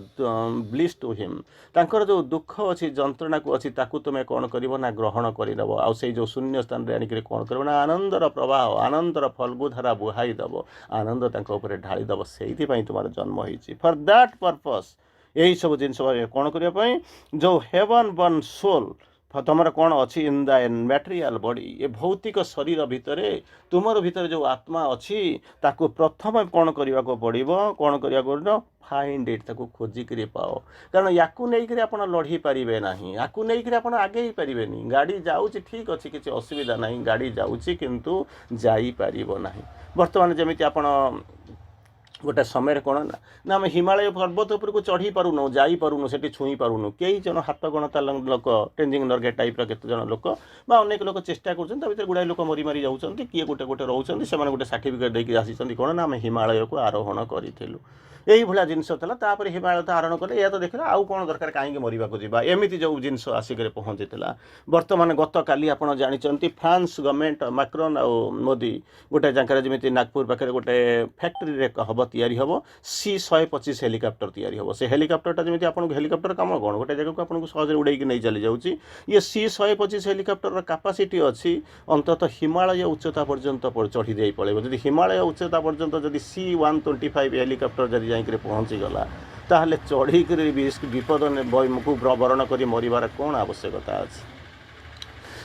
bliss to him. ତାଙ୍କର ଯେଉଁ ଦୁଃଖ ଅଛି, ଯନ୍ତ୍ରଣାକୁ ଅଛି, ତାକୁ ତୁମେ କ'ଣ କରିବ ନା ଗ୍ରହଣ କରିଦେବ। ଆଉ ସେଇ ଯେଉଁ ଶୂନ୍ୟ ସ୍ଥାନରେ ଆଣିକରି କ'ଣ କରିବ ନା ଆନନ୍ଦର ପ୍ରବାହ, ଆନନ୍ଦର ଫଲ୍ଗୁଧାରା ବୁହାଇ ଦେବ, ଆନନ୍ଦ ତାଙ୍କ ଉପରେ ଢାଳିଦେବ। ସେଇଥିପାଇଁ ତୁମର ଜନ୍ମ ହେଇଛି, ଫର୍ ଦ୍ୟାଟ୍ ପର୍ପସ୍। ଏହିସବୁ ଜିନିଷ କ'ଣ କରିବା ପାଇଁ? ଯେଉଁ ହେଭନ୍ ବର୍ନ ସୋଲ୍ ତୁମର କ'ଣ ଅଛି ଇନ୍ ଦ ମ୍ୟାଟେରିଆଲ ବଡି, ଏ ଭୌତିକ ଶରୀର ଭିତରେ ତୁମର ଭିତରେ ଯେଉଁ ଆତ୍ମା ଅଛି ତାକୁ ପ୍ରଥମେ କ'ଣ କରିବାକୁ ପଡ଼ିବ? କ'ଣ କରିବାକୁ ପଡ଼ିବ? ଫାଇଣ୍ଡ ଇଟ୍, ତାକୁ ଖୋଜିକିରି ପାଅ। କାରଣ ୟାକୁ ନେଇକରି ଆପଣ ଲଢ଼ି ପାରିବେ ନାହିଁ, ୟାକୁ ନେଇକରି ଆପଣ ଆଗେଇ ପାରିବେନି। ଗାଡ଼ି ଯାଉଛି ଠିକ୍ ଅଛି, କିଛି ଅସୁବିଧା ନାହିଁ, ଗାଡ଼ି ଯାଉଛି କିନ୍ତୁ ଯାଇପାରିବ ନାହିଁ। ବର୍ତ୍ତମାନ ଯେମିତି ଆପଣ ଗୋଟେ ସମୟରେ କ'ଣ ନା ଆମେ ହିମାଳୟ ପର୍ବତ ଉପରକୁ ଚଢ଼ି ପାରୁନୁ, ଯାଇପାରୁନୁ, ସେଠି ଛୁଇଁ ପାରୁନୁ। କେଇ ଜଣ ହାତ ଗଣତା ଲୋକ, ଟେଞ୍ଜିଂ ନର୍ଗେ ଟାଇପ୍ର କେତେଜଣ ଲୋକ ବା ଅନେକ ଲୋକ ଚେଷ୍ଟା କରୁଛନ୍ତି, ତା ଭିତରେ ଗୁଡ଼ାଏ ଲୋକ ମରି ଯାଉଛନ୍ତି, କିଏ ଗୋଟେ ରହୁଛନ୍ତି। ସେମାନେ ଗୋଟେ ସାର୍ଟିଫିକେଟ୍ ଦେଇକି ଆସିଛନ୍ତି କ'ଣ ନା ଆମେ ହିମାଳୟକୁ ଆରୋହଣ କରିଥିଲୁ। এইଭଳିଆ ଜିନିଷ ଥିଲା। ତାପରେ ହିମାଳୟ ତ ଆରୋହଣ କଲେ, ଏହା ତ ଦେଖିଲେ ଆଉ କ'ଣ ଦରକାର, କାହିଁକି ମରିବାକୁ ଯିବା, ଏମିତି ଯେଉଁ ଜିନିଷ ଆସିକରି ପହଞ୍ଚିଥିଲା। ବର୍ତ୍ତମାନ ଗତକାଲି ଆପଣ ଜାଣିଛନ୍ତି ଫ୍ରାନ୍ସ ଗଭର୍ଣ୍ଣମେଣ୍ଟ ମାକ୍ରନ୍ ଆଉ ମୋଦି ଗୋଟେ ଜାଗାରେ ଯେମିତି ନାଗପୁର ପାଖରେ ଗୋଟେ ଫ୍ୟାକ୍ଟ୍ରିରେ ତିଆରି ହେବ C-125 ହେଲିକପ୍ଟର ତିଆରି ହେବ। ସେ ହେଲିକପ୍ଟରଟା ଯେମିତି ଆପଣଙ୍କୁ ହେଲିକପ୍ଟର କାମ କ'ଣ, ଗୋଟେ ଜାଗାକୁ ଆପଣଙ୍କୁ ସହଜରେ ଉଡ଼େଇକି ନେଇ ଚାଲିଯାଉଛି। ଇଏ C-125 ହେଲିକପ୍ଟରର କାପାସିଟି ଅଛି ଅନ୍ତତଃ ହିମାଳୟ ଉଚ୍ଚତା ପର୍ଯ୍ୟନ୍ତ ଚଢ଼ି ଦେଇ ପଳେଇବ। ଯଦି ହିମାଳୟ ଉଚ୍ଚତା ପର୍ଯ୍ୟନ୍ତ ଯଦି C-125 ହେଲିକପ୍ଟର ଯଦି ଯାଇକରି ପହଞ୍ଚିଗଲା, ତାହେଲେ ଚଢ଼ିକରି ବିପଦକୁ ବରଣ କରି ମରିବାର କ'ଣ ଆବଶ୍ୟକତା ଅଛି?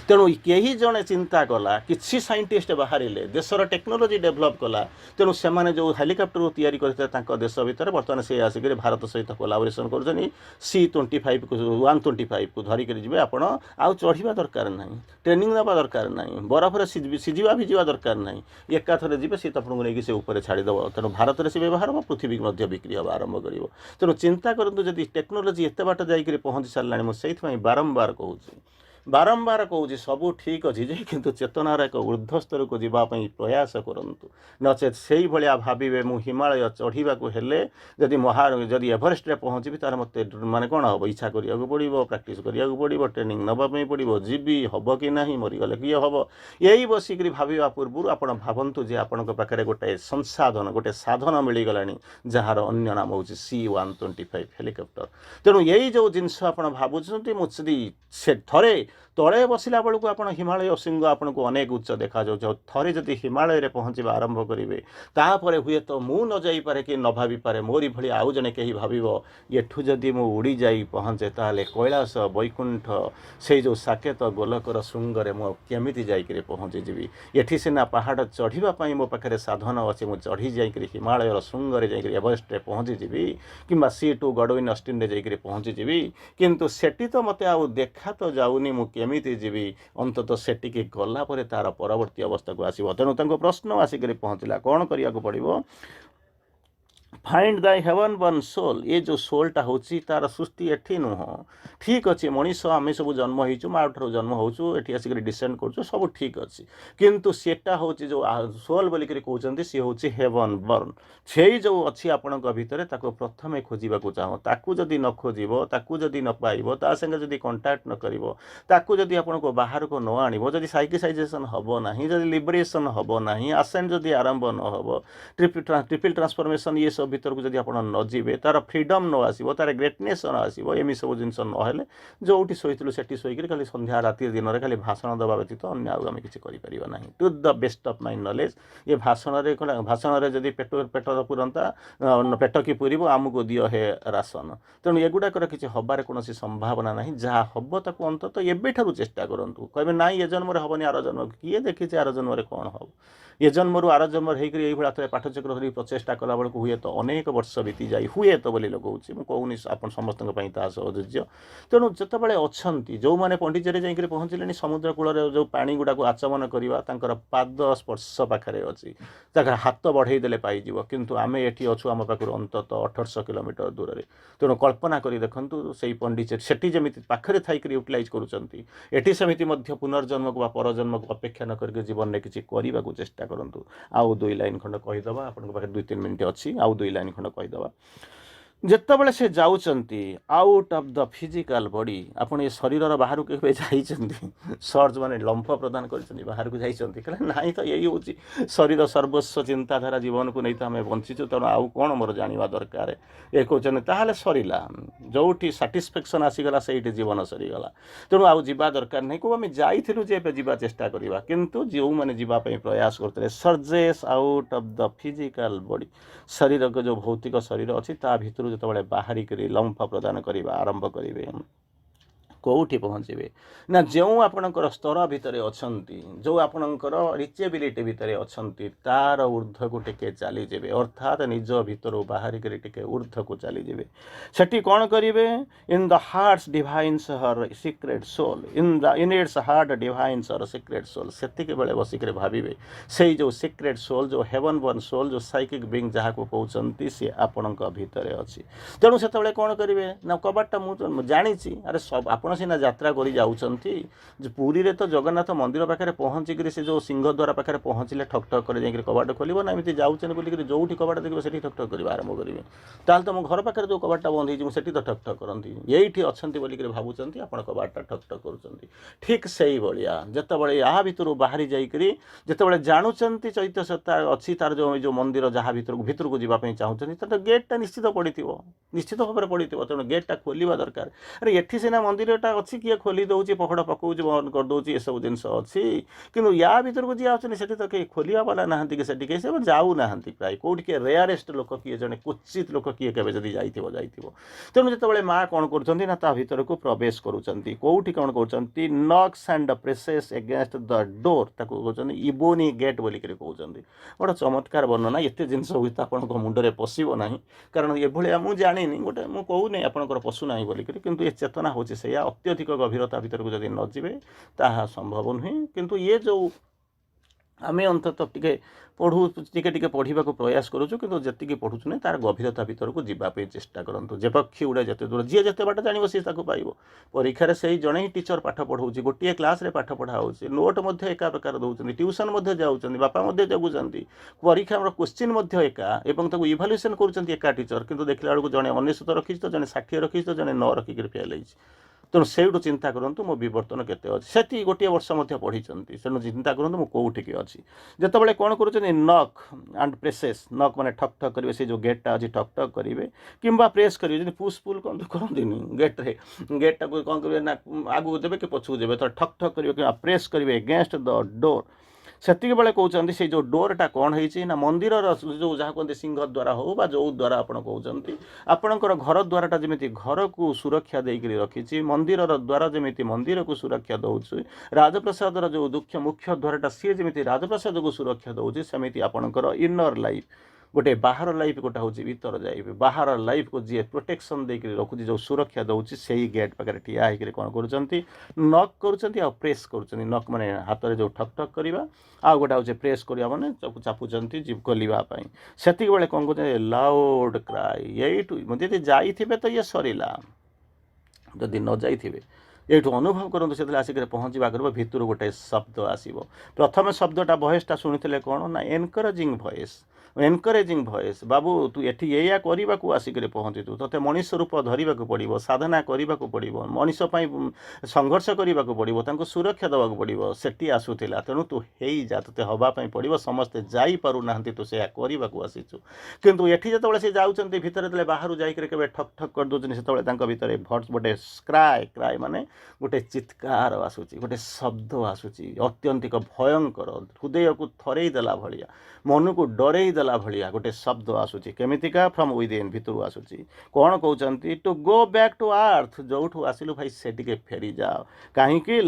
ତେଣୁ କେହି ଜଣେ ଚିନ୍ତା କଲା, କିଛି ସାଇଣ୍ଟିଷ୍ଟ ବାହାରିଲେ, ଦେଶର ଟେକ୍ନୋଲୋଜି ଡେଭଲପ୍ କଲା। ତେଣୁ ସେମାନେ ଯେଉଁ ହେଲିକପ୍ଟରକୁ ତିଆରି କରିଥିଲେ ତାଙ୍କ ଦେଶ ଭିତରେ ବର୍ତ୍ତମାନ ସେ ଆସିକରି ଭାରତ ସହିତ କୋଲାବୋରେସନ୍ କରୁଛନ୍ତି। C-125କୁ ଧରିକରି ଯିବେ ଆପଣ, ଆଉ ଚଢ଼ିବା ଦରକାର ନାହିଁ, ଟ୍ରେନିଂ ନେବା ଦରକାର ନାହିଁ, ବରଫରେ ଭିଜିବା ଦରକାର ନାହିଁ, ଏକାଥରେ ଯିବେ, ସେ ଆପଣଙ୍କୁ ନେଇକି ସେ ଉପରେ ଛାଡ଼ିଦେବ। ତେଣୁ ଭାରତରେ ସେ ବ୍ୟବହାର ହେବ, ପୃଥିବୀକୁ ମଧ୍ୟ ବିକ୍ରି ହେବା ଆରମ୍ଭ କରିବ। ତେଣୁ ଚିନ୍ତା କରନ୍ତୁ, ଯଦି ଟେକ୍ନୋଲୋଜି ଏତେ ବାଟ ଯାଇକରି ପହଞ୍ଚି ସାରିଲାଣି, ମୁଁ ସେଇଥିପାଇଁ ବାରମ୍ବାର କହୁଛି ସବୁ ଠିକ୍ ଅଛି ଯେ, କିନ୍ତୁ ଚେତନାର ଏକ ଊର୍ଦ୍ଧ୍ୱସ୍ତରକୁ ଯିବା ପାଇଁ ପ୍ରୟାସ କରନ୍ତୁ। ନଚେତ୍ ସେଇଭଳିଆ ଭାବିବେ ମୁଁ ହିମାଳୟ ଚଢ଼ିବାକୁ ହେଲେ ଯଦି ଏଭରେଷ୍ଟରେ ପହଞ୍ଚିବି, ତାହେଲେ ମୋତେ ମାନେ କ'ଣ ହେବ, ଇଚ୍ଛା କରିବାକୁ ପଡ଼ିବ, ପ୍ରାକ୍ଟିସ୍ କରିବାକୁ ପଡ଼ିବ, ଟ୍ରେନିଂ ନେବା ପାଇଁ ପଡ଼ିବ, ଯିବି, ହେବ କି ନାହିଁ, ମରିଗଲେ କିଏ ହେବ। ଏଇ ବସିକରି ଭାବିବା ପୂର୍ବରୁ ଆପଣ ଭାବନ୍ତୁ ଯେ ଆପଣଙ୍କ ପାଖରେ ଗୋଟେ ସାଧନ ମିଳିଗଲାଣି, ଯାହାର ଅନ୍ୟ ନାମ ହେଉଛି C-125 ହେଲିକପ୍ଟର। ତେଣୁ ଏଇ ଯେଉଁ ଜିନିଷ ଆପଣ ଭାବୁଛନ୍ତି, ମୁଁ ଯଦି ସେ ଥରେ ତଳେ ବସିଲା ବେଳକୁ ଆପଣ ହିମାଳୟ ଶୃଙ୍ଗ ଆପଣଙ୍କୁ ଅନେକ ଉଚ୍ଚ ଦେଖାଯାଉଛି। ଆଉ ଥରେ ଯଦି ହିମାଳୟରେ ପହଞ୍ଚିବା ଆରମ୍ଭ କରିବେ, ତାପରେ ହୁଏତ ମୁଁ ନ ଯାଇପାରେ କି ନ ଭାବିପାରେ, ମୋରି ଭଳି ଆଉ ଜଣେ କେହି ଭାବିବ, ଏଠୁ ଯଦି ମୁଁ ଉଡ଼ି ଯାଇ ପହଞ୍ଚେ, ତାହେଲେ କୈଳାସ, ବୈକୁଣ୍ଠ, ସେଇ ଯେଉଁ ସାକେତ ଗୋଲକର ଶୃଙ୍ଗରେ ମୁଁ କେମିତି ଯାଇକରି ପହଞ୍ଚିଯିବି? ଏଠି ସିନା ପାହାଡ଼ ଚଢ଼ିବା ପାଇଁ ମୋ ପାଖରେ ସାଧନ ଅଛି, ମୁଁ ଚଢ଼ି ଯାଇକରି ହିମାଳୟର ଶୃଙ୍ଗରେ ଯାଇକରି ଏଭରେଷ୍ଟରେ ପହଞ୍ଚିଯିବି, କିମ୍ବା C-2 ଗଡ଼ୱିନ୍ ଅଷ୍ଟିନ୍ରେ ଯାଇକରି ପହଞ୍ଚିଯିବି, କିନ୍ତୁ ସେଠି ତ ମୋତେ ଆଉ ଦେଖା ତ ଯାଉନି, ମୁଁ କେମିତି ଯିବି? ଅନ୍ତତଃ ସେଠିକି ଗଲା ପରେ ତାର ପରବର୍ତ୍ତୀ ଅବସ୍ଥାକୁ ଆସିବ। ତେଣୁ ତାଙ୍କ ପ୍ରଶ୍ନ ଆସିକରି ପହଞ୍ଚିଲା, କ'ଣ କରିବାକୁ ପଡ଼ିବ? Find thy heaven born soul ये जो सोलटा होची तार सृष्टि एठी नुह ठीक अच्छे मनीष आम सब जन्म हो माँ ठार जन्म होचु एठी आसिक डिसेंड करूँ सब ठीक अच्छे किंतु सेटा हूँ जो सोल बोलिक कहते सी हूँ हेवन बर्न से जो अच्छी आपण भितर प्रथमे खोजा चाह ताकू जदि न खोज ताकू जदि न पाइब ता संगे जदि कंटाक्ट न कर ताकू जदि आपण को बाहर को न आण जदि साइकिसाइजेसन हम ना जदि लिबरेसन हम ना आसेंट जदि आरंभ न हो ट्रिपल ट्रांसफॉर्मेशन ये सब भीतर को जब आप नजीबे तार फ्रीडम न आसो तार ग्रेटनेस न आसो एमि सब जिन ना जो शोलु से शोक खाली संध्या राति दिन में खाली भाषण देवा व्यतीत अन्य आम किसी करें to the best of my knowledge ये भाषण जदि पेट पुरंता पेट कि पूरी आमको दियो हे राशन तेणु एगुड़ाकर किसी हबार कौन संभावना ना जहाँ हम ताको अंतत एबेठारु चेष्टा करूँ कहे ना ये जन्म हेनी आर जन्म किए देखी आर जन्म कौन हम ये जन्मरू आर जन्म होकर थे पाठचक्र धरी प्रचेषा कला बेलू हुए तो अनेक वर्ष बीती जाए हुए तो बोली लगुच मुझे आप समस्त सहधैर्य तेणु जितेबाला अच्छा जो मैंने पंडिचेरी जाकर पहुँचले समुद्र कूल जो पानी गुड़ाक आचमन करवा पाद स्पर्श पाखे अच्छी हाथ बढ़ईदे पाइज किंतु आम ये अच्छु आम पाखर अंतत 1800 किलोमीटर दूर में तेणु कल्पना कर देखु से पंडिचेरी सेठी जमी पाखे थी यूटिलाइज करुँच सेमती पुनर्जन्म को परजन्म को अपेक्षा न करके जीवन में किसी करने को चेष्टा करूँ आउ 2 लाइन खंड कहीदे आपन पाखे 2-3 मिनट अच्छी आउ 2 लाइन खंड कहीदे जितेबाला से जाऊँच out of the physical body आपण ये शरीर बाहर को सर्च माने लंफ प्रदान कर बाहर को जाइए ना तो यही हूँ शरीर सर्वस्व चिंताधारा जीवन को नहीं तो आम बंचीचु तेणु आउ कौन मोर जाना दरकार ये कहते ताहले सरला जोटी साटिस्फैक्शन आसीगला से जीवन सरीगला तेणु आउ जावा दरकार नहीं को आम जाइलु जे जावा चेष्टा करवा किंतु जो मैंने जीवाई प्रयास करते surges out of the physical body शरीर को जो भौतिक शरीर अच्छी ता भितर जो बाहरिक लंफ प्रदान करने आरंभ करेंगे कौटी पहुँचे ना जो आपणकर स्तर भितर अच्छा जो आपणकर रिचेबिलिटी भितर अच्छा तार ऊर्ध्व को टिके चलीजे अर्थात निज भितर बाहरिक टिके ऊर्ध्व को चलीजे सेठी कौन करेंगे in the hearts divines her secret soul in its heart divines her secret soul से बेले बसिक भावे से जो सिक्रेट सोल जो हेवन बर्न सोल जो साइकिक बीइंग जहाँ को कहते सी आपण भितर अच्छी तेणु से कौन करेंगे ना कबाटा मुझे जानी अरे सब आप सीना यात्रा कर जाऊँगी पुरी रे तो जगन्नाथ मंदिर पाखे पहुँचिक से जो सिंह द्वार पाखे पहुँचले ठक ठक कर जाकर कबाट खोल ना एमती जाऊँ बोलिक जो कबाट देखिए से ठक ठक कर आरंभ करेंगे ताल तो मो घर पाखे जो कबाटा बंद होती तो ठक ठक करती यही अच्छा बोलिक भावुंट आप कबाटा ठक ठक कर ठीक से भाया जितेबाला या भितर बाहरी जाकि जितेबाला जानुंट चैत्य सत्ता अच्छी तार जो मंदिर जहाँ भितर को जावाई चाहूँगी तो गेटा निश्चित पड़ी निश्चित भाव में पड़ी तेणु गेटा खोलवा दरकार अरे ये सीना मंदिरटा अच्छी किए खोली दौर पकड़ पकाऊँ बंद करदे ये सब जिन अच्छी कि या भर को जी आसनी से तो कहीं खोलिया वाला ना कि कहीं से जाऊना प्राय कौट किए रेयरेस्ट लोक किए जड़े क्वचित लोक किए के जाइए तेणु जिते माँ कौन कर भीतर को प्रवेश करोटी कौन कर knocks and presses against the door कहते इबोनी गेट बोलिक कहते गोटे चमत्कार वर्णना एत जिन हुई तो आप मुंडे पशब ना कारण ये मुझे जानी गोटे मुझे कहूनी आपंकर पशुना बोलिक किंतु ये चेतना हूँ से अत्यधिक गभीरता भीतर को जब नजीबे ताहा संभव नुहे किंतु ये जो आम अंतत टे पढ़ू टे पढ़ा प्रयास करुचु कि जी पढ़ुचु ना तार गभीरता भीतर को जावाई चेष्टा करूँ जे पक्षी गुड़ा जिते दूर जी जिते बाट जान सी पाइब परीक्षार से ही जड़े ही टीचर पाठ पढ़ाऊँ गोटे क्लास पाठ पढ़ाऊँ नोट एका प्रकार दौरान ट्यूशन जाऊँच बापा जगुंट परीक्षा क्वेश्चन एका और इभाल्युएसन कर टीचर किंतु देखला बेलू जड़े 19 रखी तो जड़े 60 रखी तो जड़े 9 रखिक फेल होती तेणु से चिंता करूँ मो बर्तन के गोटे वर्ष पढ़ी तेणु चिंता करूँ मुझे कौटिक अच्छी जितेबाला कौन कर नक एंड प्रेसेस नक मैंने ठक ठक करेंगे से जो गेटा अच्छी ठक ठक करेंगे कि प्रेस करेंगे पुश पुल करती गेट्रे गेटा को कौन करेंगे ना आगू देवे कि पछू देवे तो ठक ठक करेंगे कि प्रेस करेंगे एगेंस्ट द डोर सेतिक बेले कहते से जो डोरटा कौन है ना मंदिर जो जहाँ कहते सिंह द्वारा हो जो द्वारा आप कहते आपणकर घर द्वाराटा जमी घर को सुरक्षा देकर रखी मंदिर द्वारा जमी मंदिर को सुरक्षा दौर राजप्रसाद जो मुख्य द्वाराटा सी जमी राजप्रसाद को सुरक्षा दौर सेमती आपणकर इनर लाइफ गोटे बाहर लाइफ गोटे हूँ भीतर लाइफ बाहर लाइफ को जी प्रोटेक्शन देकर रखुच्छी जो सुरक्षा दौर से गेट पाखे ठिया होकर कौन कर नक कर प्रेस कर नक मैंने हाथ में जो ठक ठक करवा आ गोटे हूँ प्रेस करवा मैंने चापुंट जीव खोलवाई से बेले कौन कर लाउड क्राई यही जाइए तो ये सरला जदि न जाइए एठू अनुभव करूँ से आसिक पहुँचा कर भितर गोटे शब्द आसो प्रथम शब्दटा भयसटा शुणी कौन ना एनकरेजिंग भयस एनकरेजिंग भयस बाबू तू एठी या करने को आसिक पहुँचु ते मनीष रूप धरने को पड़ो साधना करने को पड़ो मनीष संघर्ष करने को पड़ो सुरक्षा देवा पड़ो सेठी आसूला तेणु तू हे जा ते हवाई पड़ो समस्ते जापना तू से करने को आसीचु किंतु एठी जो सी जाऊँच भितर बाहर जाकर के ठक ठक कर दूसरी से भितर भट्स गोटे क्राय क्राय माने गोटे चित्कार आसूची गोटे शब्द आसूची अत्यंतिक भयंकर हृदय को थरई देला भलिया मन को डरई देला भलिया गोटे शब्द आसूची केमितिका फ्रॉम विदिन भितर आसूची कौन कहते to go back to earth जोठू आसिलु भाई से फेरी जाओ कहीं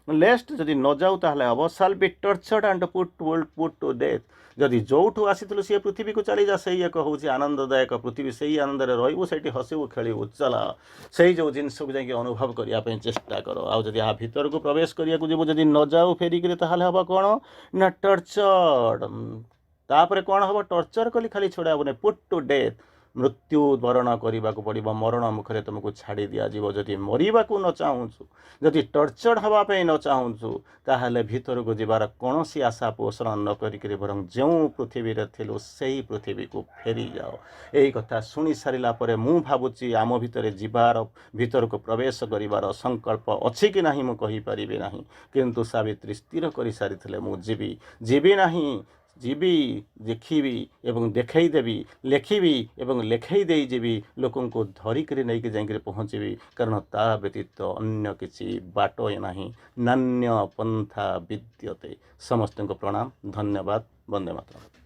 लेस्ट जदि न जाऊ ताहले हम shall be tortured and put to death जदि जोठू आसी सी पृथ्वी को चली जा से एक हूँ आनंददायक पृथ्वी से ही आनंद रही से हसबू खेलू चल से जो जिनस को जाकि अनुभव करने चेष्टा कर आदि आ भीतर को प्रवेश करने जीव जदि न जाऊ फेरिक ताहले हम कौन ना टर्चर्ड तापर कौन हम टर्चर कली खाली छड़ा हेनी पुट टू डेथ मृत्यु वरण करने को पड़ो मरण मुखरे तुमको छाड़ी दिज्व जदि मरवा न चाहूँ जदि टर्चर हाँपाई न चाहूँ ताहले भीतर को जीवार कौन सी आशा पोषण न करी बरं जो पृथ्वी थिलु से ही पृथ्वी को फेरी जाओ यही कथा शुणी सारा पर मु भावुची आम भितर जीवार भीतर को प्रवेश करिवार संकल्प अच्छी कि नहीं मु कहि परिबे नहीं किंतु सावित्री स्थिर कर सारी मु जीवी नहीं जीवी देखी एवं देखई देवी लेखिबी एवं लेखई दे जीवी लोकों को धरिक नहीं जाकर पहुँचबी कारण ता व्यतीत अन्य किसी बाट नहीं नान्य पंथा विद्यते समस्त को प्रणाम धन्यवाद वंदे मातरम।